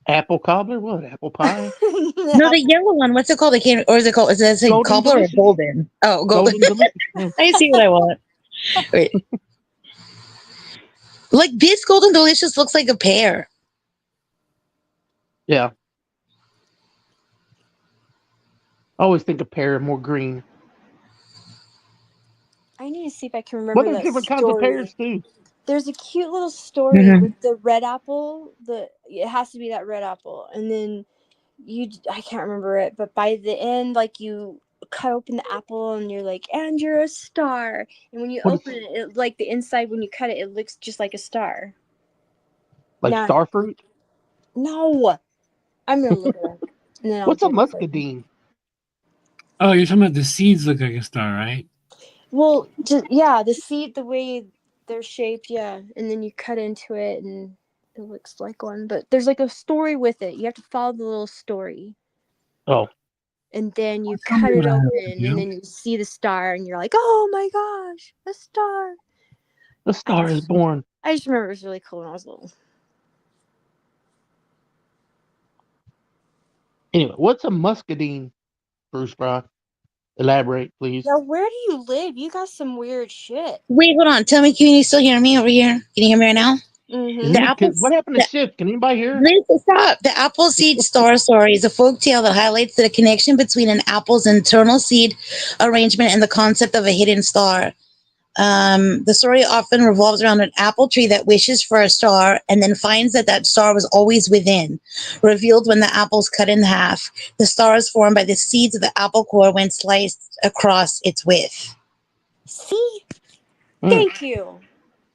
Apple cobbler? What? Apple pie? No, the yellow one. What's it called? I can't. Or is it called? Is it say Golden cobbler or delicious. golden? Oh, golden. Golden delicious. Yeah. I see what I want. Wait. Like this golden delicious looks like a pear. Yeah. I always think a pear are more green. I need to see if I can Well, remember there's that different kinds of story. pears too. There's a cute little story Mm-hmm. with the red apple. It has to be that red apple, and then I can't remember it, but by the end, like you cut open the apple and you're like, and you're a star. And when you What open is it, like the inside when you cut it, it looks just like a star. like Nah, star fruit? no, I'm gonna look it up, and then I'll What's a get it for you. muscadine? oh, you're talking about the seeds look like a star, right? Well, yeah, the seed, the way they're shaped, yeah, and then you cut into it and it looks like one, but there's like a story with it. You have to follow the little story, Oh, and then you Tell me cut what it I have to open, and do. then you see the star, and you're like, oh my gosh, a star. the star is born. I just remember it was really cool when I was little. Anyway, what's a muscadine, Bruce Brock? Elaborate, please. Now, where do you live? You got some weird shit. Wait, hold on. Tell me, can you still hear me over here? Can you hear me right now? Is The it Mm-hmm. apple. what happened to shift? Can anybody hear? Listen, stop. The apple seed star story is a folk tale that highlights the connection between an apple's internal seed arrangement and the concept of a hidden star. The story often revolves around an apple tree that wishes for a star and then finds that that star was always within, revealed when the apple's cut in half. The star is formed by the seeds of the apple core when sliced across its width. See? Mm. Thank you.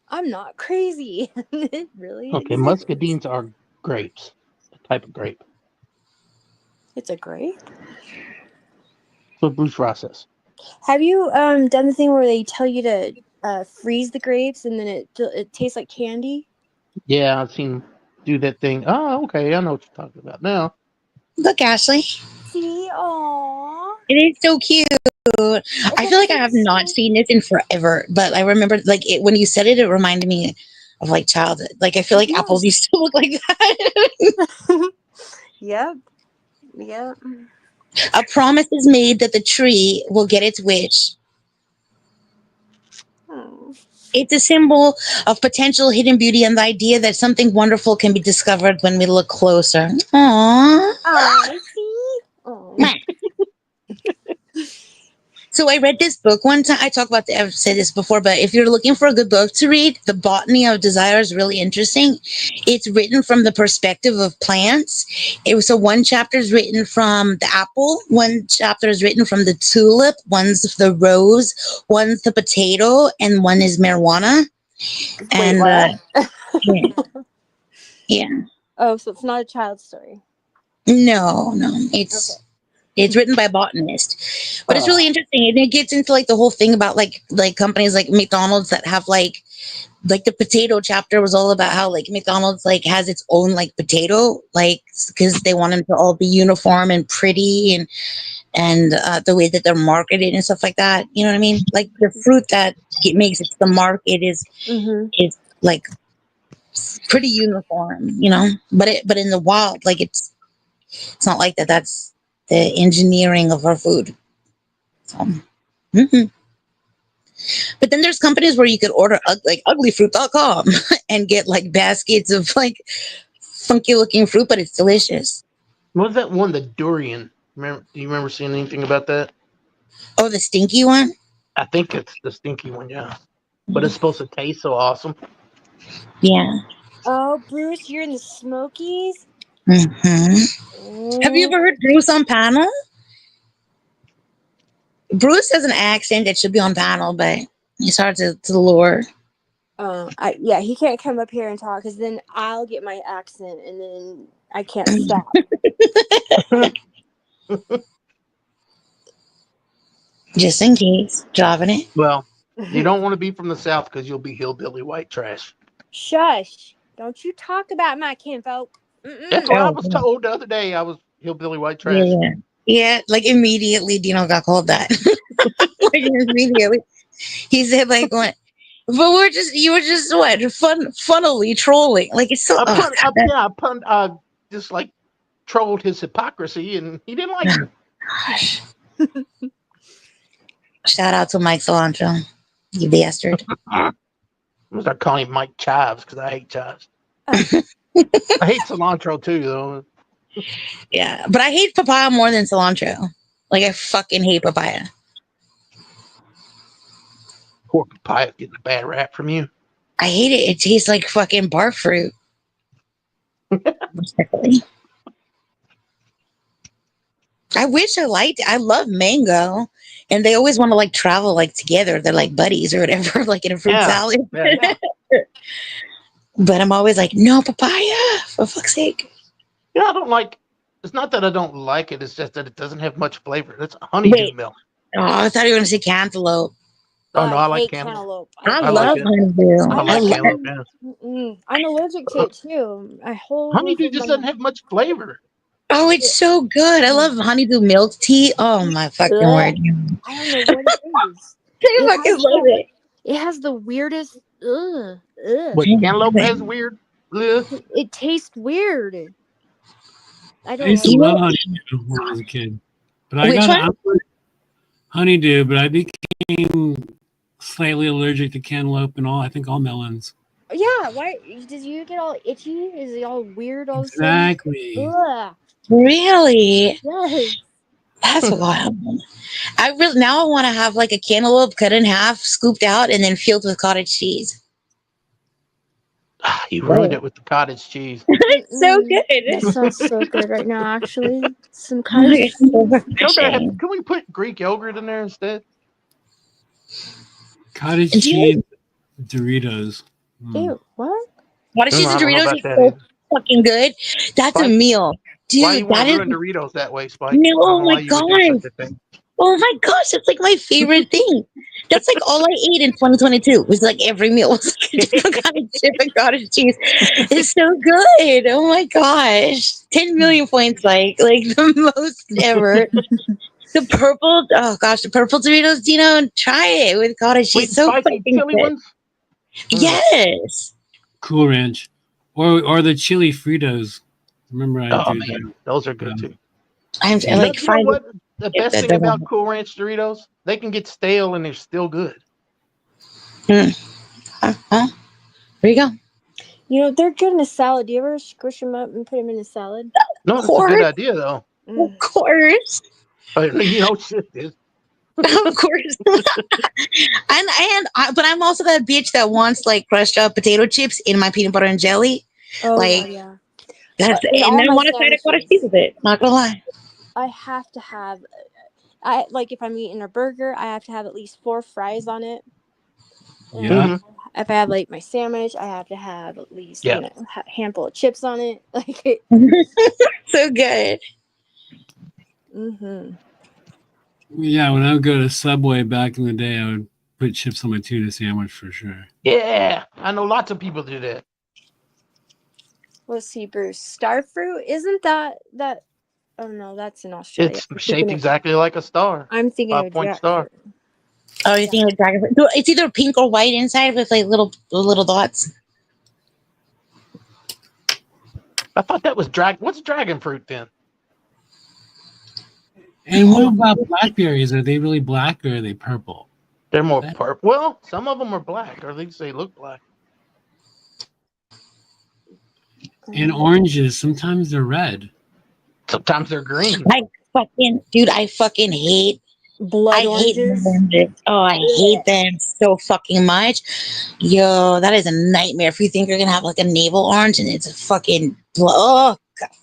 I'm not crazy. It really Okay, exists. muscadines are grapes, a type of grape. It's a grape. So Bruce Ross says. Have you done the thing where they tell you to freeze the grapes and then it tastes like candy? Yeah, I've seen him do that thing. Oh, okay, I know what you're talking about now. Look, Ashley. See, aww. It is so cute. I feel like I have not seen this in forever, but I remember like it when you said it, it reminded me of like childhood. Like I feel like apples used to look like that. Yep. Yep. A promise is made that the tree will get its wish. Oh. It's a symbol of potential hidden beauty and the idea that something wonderful can be discovered when we look closer. Aww. I see. Oh. So I read this book one time. I've said this before, but if you're looking for a good book to read, The Botany of Desire is really interesting. It's written from the perspective of plants. So one chapter is written from the apple, one chapter is written from the tulip, one's the rose, one's the potato, and one is marijuana. Wait, And what? yeah. Oh, so it's not a child's story. No, Okay. it's written by a botanist, but it's really interesting, and it gets into like the whole thing about like companies like McDonald's that have like the potato chapter was all about how like McDonald's like has its own like potato, like because they want them to all be uniform and pretty and the way that they're marketed and stuff like that. You know what I mean? Like the fruit that it makes it to the market is like pretty uniform, you know. But in the wild, like it's not like that. That's the engineering of our food. So, But then there's companies where you could order like uglyfruit.com and get like baskets of like funky looking fruit, but it's delicious. What was that one? The durian. Do you remember seeing anything about that? Oh, the stinky one? I think it's the stinky one, yeah. But it's supposed to taste so awesome. Yeah. Oh, Bruce, you're in the Smokies? Have you ever heard Bruce on panel? Bruce has an accent that should be on panel, but it's hard to lure. Yeah, he can't come up here and talk because then I'll get my accent and then I can't stop. Just in case, dropping it. Well, you don't want to be from the South because you'll be hillbilly white trash. Shush! Don't you talk about my kinfolk. That's what I Oh, was told the other day. I was hillbilly white trash. yeah. Like immediately, Dino got called that. Like immediately, he said like what? But you were just what funnily trolling. Like it's so. I just like trolled his hypocrisy, and he didn't like it. Gosh. Shout out to Mike Cilantro, you bastard. I'm gonna start calling him Mike Chives because I hate chives. I hate cilantro too, though. Yeah, but I hate papaya more than cilantro. Like I fucking hate papaya. Poor papaya getting a bad rap from you. I hate it. It tastes like fucking bark fruit. Respectfully. I wish I liked it. I love mango. And they always want to like travel like together. They're like buddies or whatever, like in a fruit salad. Yeah. But I'm always like, no papaya, for fuck's sake. Yeah, I don't like. It's not that I don't like it. It's just that it doesn't have much flavor. It's honeydew milk. Oh, I thought you were going to say cantaloupe. Oh no, I like hate cantaloupe. I like love it. honeydew. I like cantaloupe. Yeah. I'm allergic to it too. Honeydew just doesn't have much flavor. Oh, it's so good. I love honeydew milk tea. Oh my fucking word. I don't know what it is. I fucking love it. It has the weirdest. What cantaloupe has weird? It tastes weird. I I don't used to know. love honeydew when I was a kid. But I Which got one? honeydew, but I became slightly allergic to cantaloupe and I think all melons. Yeah, why did you get all itchy? Is it all weird all of a sudden? Exactly. Ugh. Really? Yes. That's wild. Now I want to have like a cantaloupe cut in half, scooped out, and then filled with cottage cheese. You ruined it with the cottage cheese. It's so good. That sounds so good right now, actually. Some cottage cheese. Can we put Greek yogurt in there instead? Cottage cheese, Doritos. Ew, what? Cottage cheese and Doritos is so fucking good. That's a meal. Dude, why you want that to is ruin Doritos that way, Spike? no, oh my gosh. Oh my gosh, that's like my favorite thing. That's like all I ate in 2022 was like every meal was like different kind of chip and cottage cheese. It's so good. Oh my gosh. 10 million points, like the most ever. The purple Doritos, Dino, try it with cottage cheese. So fucking chili good. ones? Yes. Cool Ranch. Or the chili Fritos. Remember I do that. Those are good too. I'm like you know what? The best thing about Cool Ranch Doritos, they can get stale and they're still good. There you go. You know, they're good in a salad. Do you ever squish them up and put them in a salad? No, that's a good idea though. Of course. You know, shit is. Of course. but I'm also that bitch that wants like crushed up potato chips in my peanut butter and jelly. Oh, like yeah. and I want to try to cottage cheese with it. Not gonna lie. I have to have, if I'm eating a burger, I have to have at least 4 fries on it. Yeah. If I have like my sandwich, I have to have at least a handful of chips on it. So good. Yeah, when I would go to Subway back in the day, I would put chips on my tuna sandwich for sure. Yeah, I know lots of people do that. Let's see, Bruce. Starfruit, isn't that? Oh no, that's in Australia. It's shaped exactly like a star. I'm thinking 5-point star. Oh, you think dragon fruit? It's either pink or white inside with like little dots. I thought that was What's dragon fruit then? And what about blackberries? Are they really black or are they purple? They're more purple. Well, some of them are black, or at least they look black. And oranges, sometimes they're red. Sometimes they're green. I fucking hate blood oranges. Oh, I hate them so fucking much. Yo, that is a nightmare. If you think you're gonna have like a navel orange and it's a fucking oh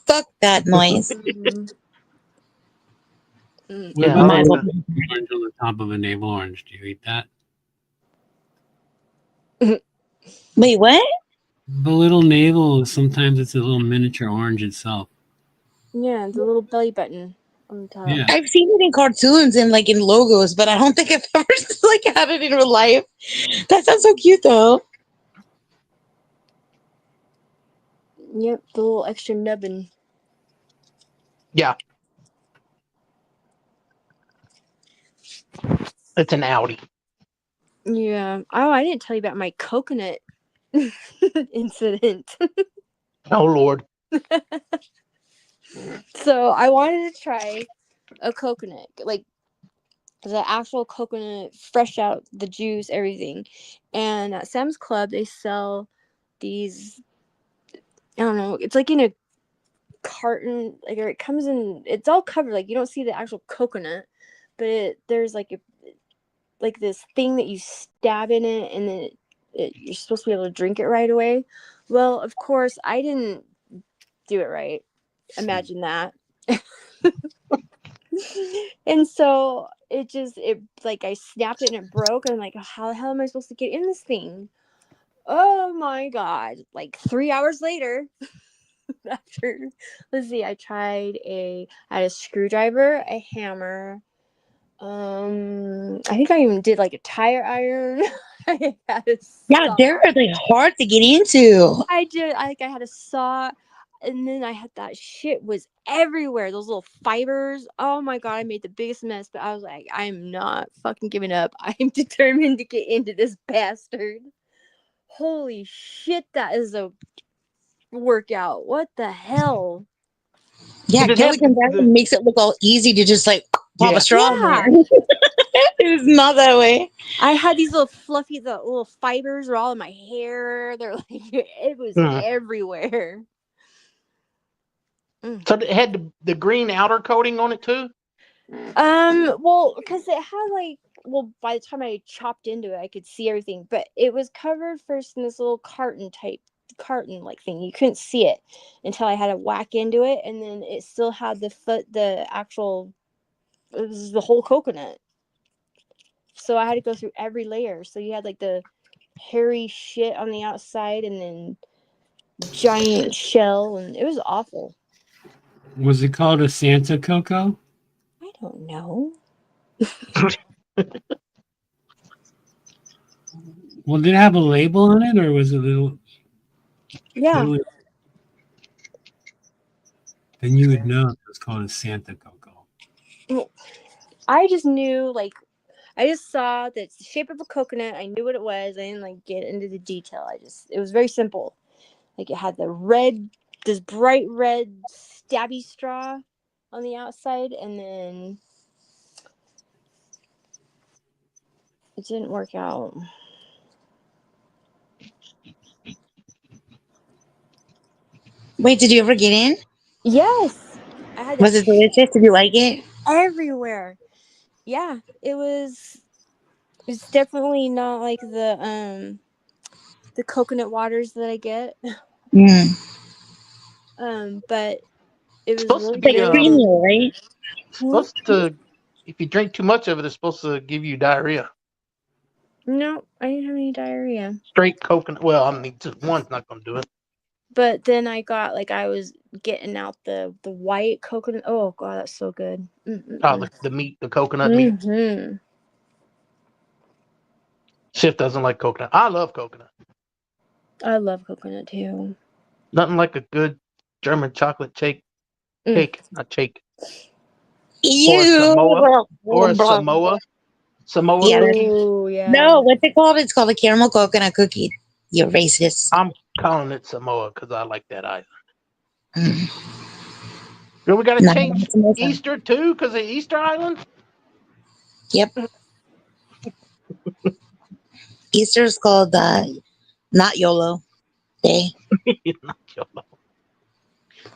Fuck that noise. Mm. Mm. What Yeah, about I Might like as the well. the, orange on the top of a navel orange? Do you eat that? Wait, what? The little navel, sometimes it's a little miniature orange itself. Yeah, the little belly button on the top. Yeah. I've seen it in cartoons and like in logos, but I don't think I've ever like had it in real life. That sounds so cute though. Yep, the little extra nubbin. yeah. It's an Audi. Yeah. Oh, I didn't tell you about my coconut incident. Oh Lord. So I wanted to try a coconut, like the actual coconut, fresh out the juice, everything. And at Sam's Club, they sell these. I don't know. It's like in a carton, like or it comes in. It's all covered. Like you don't see the actual coconut, but there's like this thing that you stab in it, and then you're supposed to be able to drink it right away. Well, of course, I didn't do it right. Imagine that. And so it like I snapped it and it broke, and I'm like, how the hell am I supposed to get in this thing? Oh my god. Like 3 hours later, after, let's see, I had a screwdriver, a hammer, I think I even did like a tire iron. I had a Yeah, saw. they're like hard to get into. I had a saw, and then I had that shit was everywhere. Those little fibers. Oh my god, I made the biggest mess. But I was like, I'm not fucking giving up. I'm determined to get into this bastard. Holy shit, that is a workout. What the hell? Yeah, Did it Kelly have Gonzalez makes it look all easy to just like pop a yeah. straw in Yeah. there. It's not that way. I had these little fluffy, the little fibers were all in my hair. They're like, it was Mhm. everywhere. So it had the green outer coating on it too? Well, because it had like, well, by the time I chopped into it, I could see everything, but it was covered first in this little carton like thing. You couldn't see it until I had to whack into it, and then it still had the actual, it was the whole coconut. So I had to go through every layer. So you had like the hairy shit on the outside, and then giant shell, and it was awful. Was it called a Santa Cocoa? I don't know. Well, did it have a label on it, or was it Yeah. literally? Then you would know if it was called a Santa Cocoa. I just knew, like, I just saw that it's the shape of a coconut. I knew what it was. I didn't like get into the detail. It was very simple. Like it had this bright red stabby straw on the outside, and then it didn't work out. Wait, did you ever get in? Yes, I had Was that it delicious? Did you like it? everywhere. Yeah, it was. It's definitely not like the coconut waters that I get. Mm. But it It's was supposed to really Like be good. creamy, right? supposed to if you drink too much of it, it's supposed to give you diarrhea. No, I didn't have any diarrhea. Straight coconut. Well, I mean, just one's not going to do it. But then I was getting out the white coconut. Oh god, that's so good. Oh, the meat, the coconut meat. Mm-hmm. Shift doesn't like coconut. I love coconut. I love coconut too. Nothing like a good German chocolate cake. Cake, not shake. Or a Ew. Samoa. Or a Blah. Samoa. Samoa Yeah. cookie. Oh yeah. No, what's it called? It's called a caramel coconut cookie. You're racist. I'm calling it Samoa because I like that either. Mm. Girl, we got to No, change it's samosa. Easter too because of Easter Island. Yep. Easter's called not YOLO Day.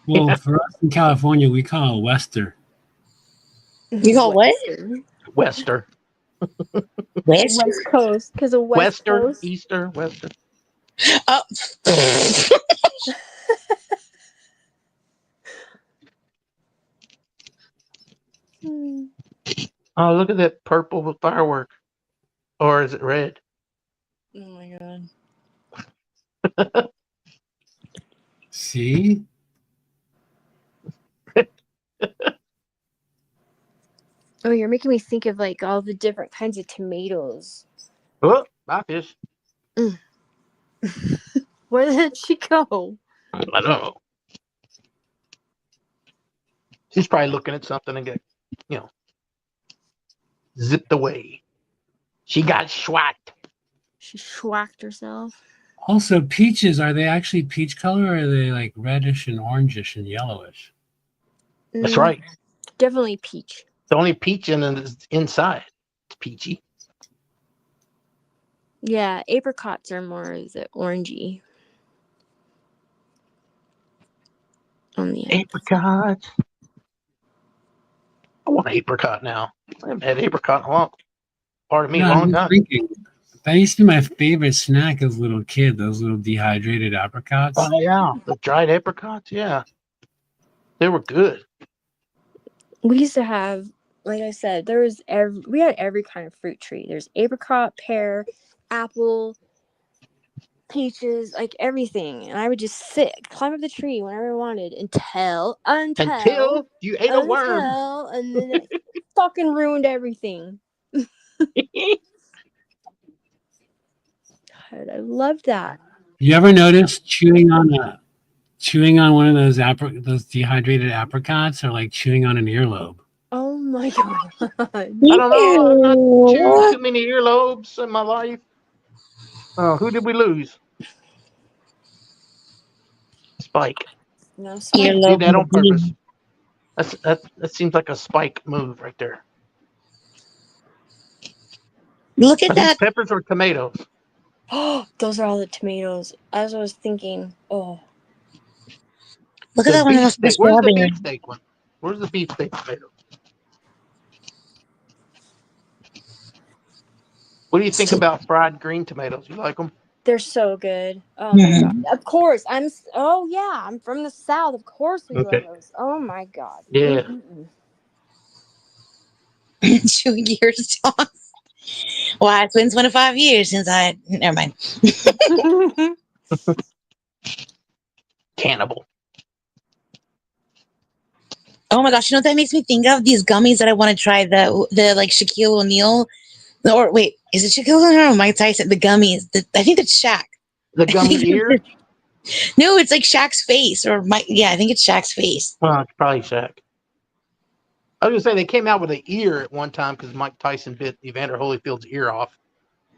Well, for us in California, we call it Wester. You call what? Wester. West? West Coast, because of West Western, Coast. Easter, Western. Oh. Oh, look at that purple firework. Or is it red? Oh my god. See? Oh, you're making me think of like all the different kinds of tomatoes. Oh, bye, fish. Where did she go? I don't know. She's probably looking at something and get, zipped away. She got schwacked. She schwacked herself. Also, peaches, are they actually peach color or are they like reddish and orangish and yellowish? That's right. Definitely peach. The only peach in it is inside. It's peachy. Yeah, apricots are more the orangey. On the Apricot. I want an apricot now. I haven't had apricot in a No, I'm long just time. thinking. That used to be my favorite snack as a little kid, those little dehydrated apricots. Oh, yeah. The dried apricots, yeah. They were good. We used to have, like I said, we had every kind of fruit tree. There's apricot, pear, apple, peaches, like everything. And I would just climb up the tree whenever I wanted until You ate a worm. and then it fucking ruined everything. God, I love that. You ever notice chewing on one of those dehydrated apricots or like chewing on an earlobe? Oh my god. I don't know. I've not chewed Ew. too many earlobes in my life. Oh, who did we lose? Spike. No, Spike Earlobe did that on indeed. purpose. That seems like a Spike move right there. Look Are at these that. peppers or tomatoes? Oh, those are all the tomatoes. As I was thinking, Look at The that one. That must be beefsteak. Where's the strawberry. beefsteak one? Where's the beefsteak tomato? What do you think about fried green tomatoes? You like them? they're so good. Oh my god. Mhm. Of course. I'm from the South. Of course we love Okay. those. Oh my god. Yeah. Chewing ears off. Well, it's been 25 years since I. Never mind. Cannibal. Oh my gosh, you know what that makes me think of? These gummies that I want to try. The like Shaquille O'Neal. Or wait, is it Shaquille O'Neal or Mike Tyson? The gummies. I think it's Shaq. The I gummy think ear? no, it's like Shaq's face or Mike. Yeah, I think it's Shaq's face. Well, it's probably Shaq. I was gonna say they came out with an ear at one time because Mike Tyson bit Evander Holyfield's ear off.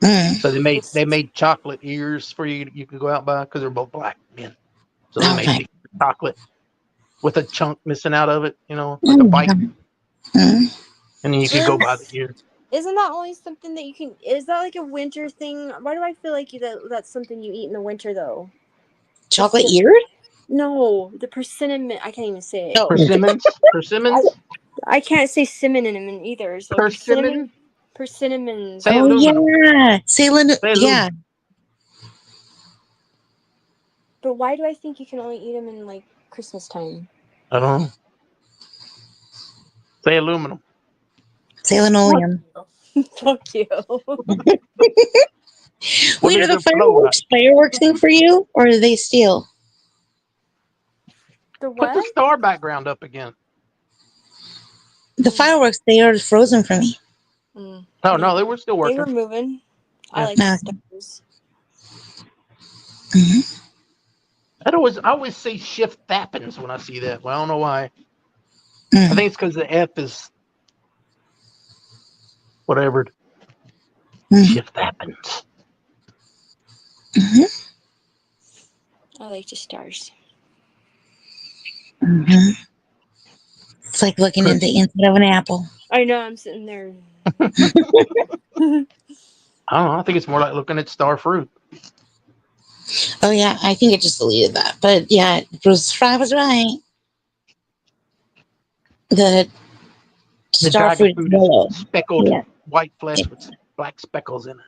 Mm. So they made chocolate ears for you could go out and buy because they're both black men. So they made Okay. the chocolate with a chunk missing out of it, like a bite, Mm. and then you could go buy the ear. Isn't that only something that you can? Is that like a winter thing? Why do I feel like that's something you eat in the winter though? Chocolate ear? No, the persimmon. I can't even say it. Oh, Persimmons, I can't say cinnamon either. So persimmon, persimmons. say oh aluminum. yeah, Salem. Say aluminum. Yeah, But why do I think you can only eat them in like Christmas time? I don't know. Say aluminum. Salem. Fuck you. Wait, are the does it blow like? fireworksing for you, or are they steel? The Put the what? star background up again. The fireworks, they are frozen for me. Mm. Oh no, they were still They working. were moving. I Yeah. like the stars. Mhm. I always say shift happens when I see that. Well, I don't know why. Mm. I think it's because the F is whatever. Mhm. Shift happens. Mhm. I like the stars. Mhm. It's like looking at the inside of an apple. I know. I'm sitting there. I don't know. I think it's more like looking at star fruit. Oh yeah, I think I just deleted that. But yeah, Fry was right. The The star dragon fruit is fruit yellow. is speckled Yeah. white flesh with black speckles in it.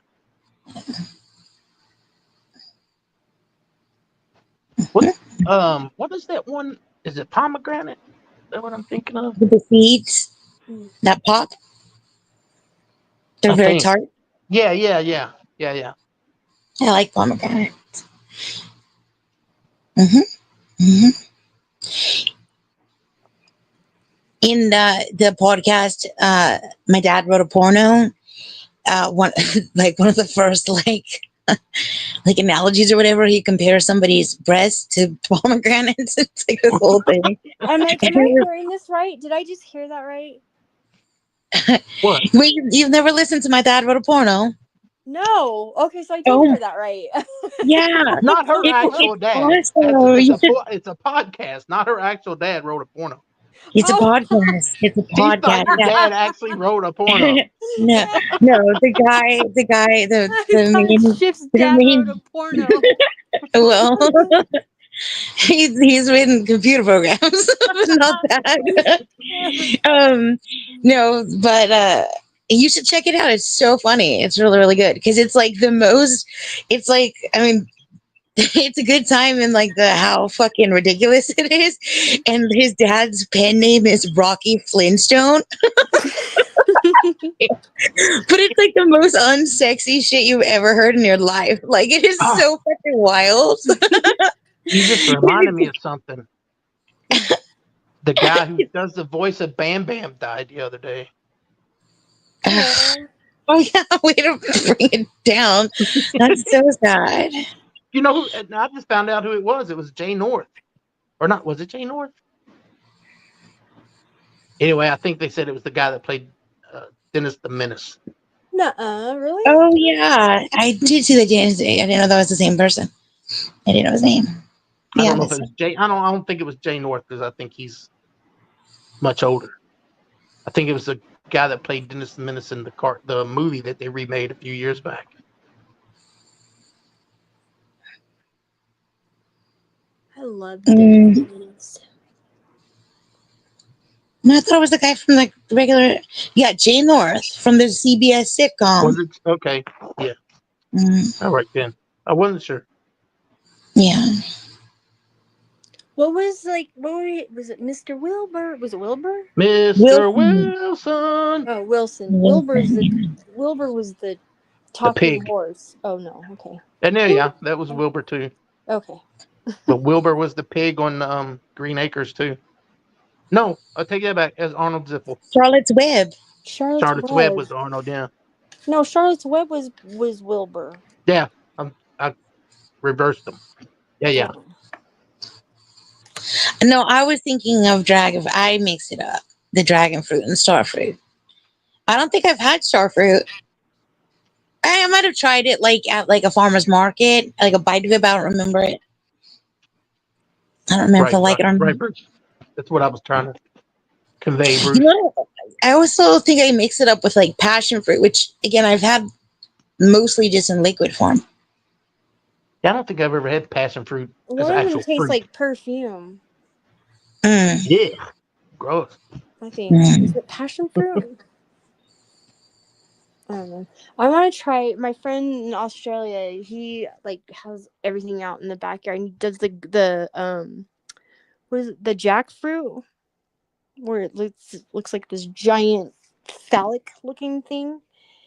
What is that one? Is it pomegranate? Is that what I'm thinking of? With the seeds Mm. that pop. They're I very think. tart. Yeah. I like pomegranate. hmm In the podcast, my dad wrote a porno. One like one of the first like analogies or whatever. He compares somebody's breast to pomegranates. It's like this whole thing. Am I hearing this right? Did I just hear that right? What? Wait, you've never listened to my dad wrote a porno? No. Okay, so I did Oh, hear that right. yeah. Not her It's actual dad. awesome. You should, It's a podcast. Not her actual dad wrote a porno. it's a Oh. podcast. It's a She thought podcast. your Yeah. dad actually wrote a porno. No, no, the I thought main, Chip's the dad wrote a main. porno. Well, he's written computer programs, but not that. No, but you should check it out. It's so funny. It's really, really good because it's like the most. It's like, I mean, it's a good time in like the how fucking ridiculous it is. And his dad's pen name is Rocky Flintstone. But it's like the most unsexy shit you've ever heard in your life. Like it is Ah, so fucking wild. you just reminded me of something. The guy who does the voice of Bam Bam died the other day. Oh yeah, way to bring it down. That's so sad. You know who? And I just found out who it was. It was Jay North, or not? Was it Jay North? Anyway, I think they said it was the guy that played Dennis the Menace. Nuh-uh, really? Oh yeah, I did see the James. I didn't know that was the same person. I didn't know his name. I Yeah, don't know if it was Jay. I don't think it was Jay North because I think he's much older. I think it was the guy that played Dennis the Menace in the movie that they remade a few years back. I love Mm. Dennis. No, I thought it was the guy from the regular. Yeah, Jay North from the CBS sitcom. Was it? Okay. Yeah. All right then. I wasn't sure. Yeah. What was was it Mr. Wilbur? Was it Wilbur? Mr. Wilson. Wilson. Oh, Wilson. Wilson. Wilbur was the The talking pig. horse. Oh no, okay. And yeah, that was Wilbur too. Okay. But Wilbur was the pig on Green Acres too. No, I'll take that back. As Arnold Ziffel. Charlotte's Web. Charlotte's Web was Arnold. Yeah. No, Charlotte's Web was Wilbur. Yeah. I reversed them. Yeah. Oh. No, I was thinking of dragon. I mixed it up. The dragon fruit and star fruit. I don't think I've had star fruit. I might have tried it like at like a farmer's market, like a bite of it, but I don't remember it. I don't remember if I like it or not. Right, Bruce. That's what I was trying to convey, Bruce. You know, I also think I mix it up with like passion fruit, which again I've had mostly just in liquid form. Yeah, I don't think I've ever had passion fruit as One of actual them tastes fruit. like perfume. Yeah, gross. I think. Is it passion fruit? I don't know. I want to try. My friend in Australia, he like has everything out in the backyard. And he does the what is it, the jackfruit, where it looks like this giant phallic looking thing,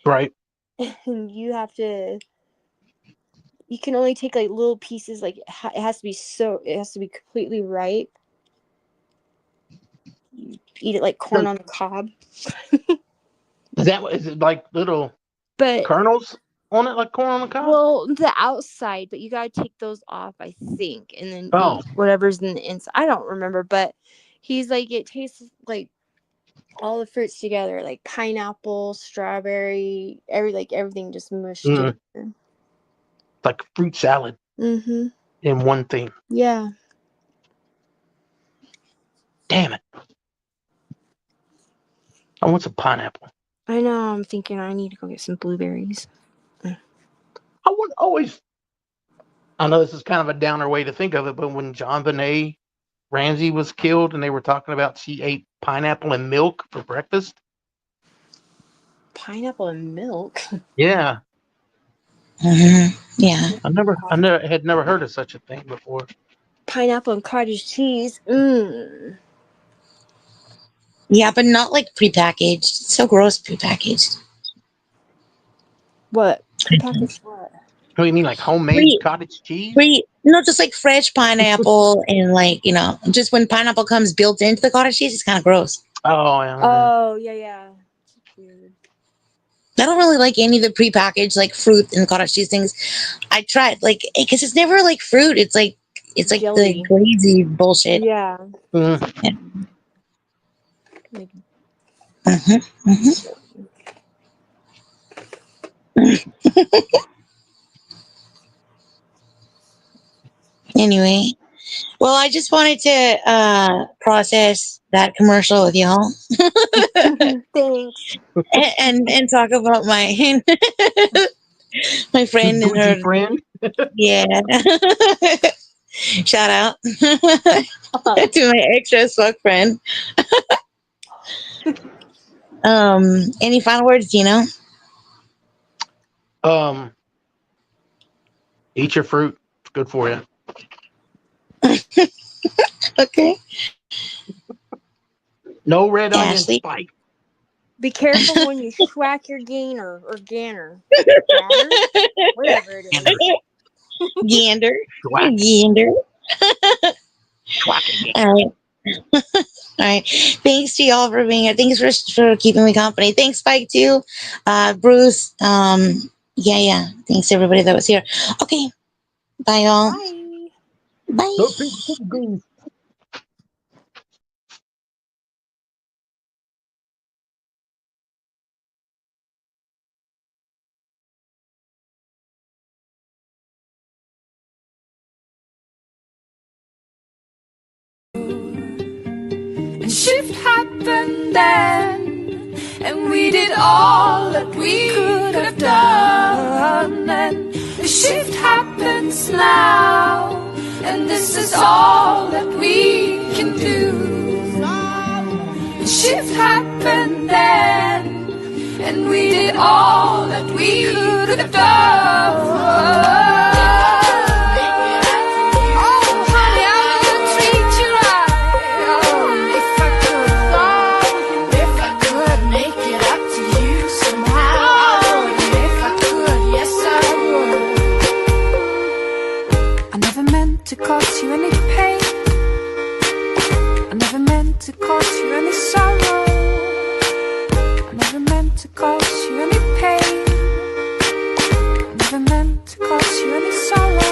Right. and you can only take like little pieces. Like it has to be completely ripe. You eat it like corn on the cob. Is it like little But kernels on it, like corn on the cob? well, the outside, but you gotta take those off, I think, and then eat whatever's in the inside. I don't remember, but he's like, it tastes like all the fruits together, like pineapple, strawberry, everything just mushed together. Like fruit salad in one thing. Yeah. Damn it! I want some pineapple. I know. I'm thinking I need to go get some blueberries. I would always. I know this is kind of a downer way to think of it, but when John Benet Ramsey was killed and they were talking about she ate pineapple and milk for breakfast. Pineapple and milk? Yeah. Yeah. I had never heard of such a thing before. Pineapple and cottage cheese. Yeah, but not like prepackaged. It's so gross prepackaged. What? Prepackaged what? Oh, you mean like homemade Free- cottage cheese? No, just like fresh pineapple and like, just when pineapple comes built into the cottage cheese, it's kind of gross. Oh, yeah. Oh, yeah. Weird. I don't really like any of the prepackaged like fruit and cottage cheese things. I tried like because it's never like fruit. It's like Jelly. the crazy bullshit. Yeah. Mm. Like, Anyway, well, I just wanted to process that commercial with y'all thanks. and talk about my my friend and her. Bougie friend. Yeah. Shout out to my extra as fuck friend. Any final words, Gino? Eat your fruit. It's good for you. Okay. No red onion Ashley? spike. Be careful when you schwack your gainer or ganner. Gander? Whatever it is. Gander. Schwack. Gander. Schwack again. All right. All right. Thanks to y'all for being here. Thanks for keeping me company. Thanks, Spike, too. Bruce. Yeah. Thanks to everybody that was here. Okay. Bye, y'all. Bye. Bye. No pink green. And shift happened then, and we did all that we could have done. And the shift happens now, and this is all that we can do. The shift happened then, and we did all that we could have done. To cause you any pain, I never meant to cause you any sorrow. I never meant to cause you any pain. I never meant to cause you any sorrow.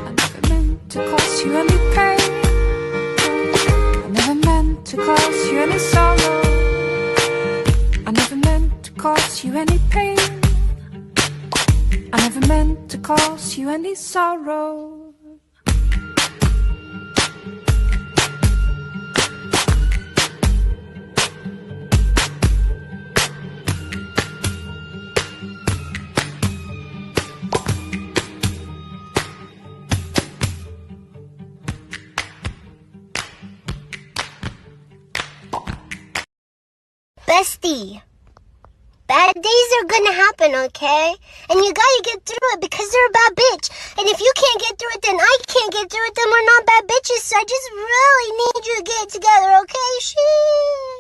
I never meant to cause you any pain. I never meant to cause you any sorrow. I never meant to cause you any pain. I never meant to cause you any sorrow. Bestie, bad days are gonna happen, okay? And you gotta get through it because they're a bad bitch. And if you can't get through it, then I can't get through it, then we're not bad bitches. So I just really need you to get it together, okay? Shit.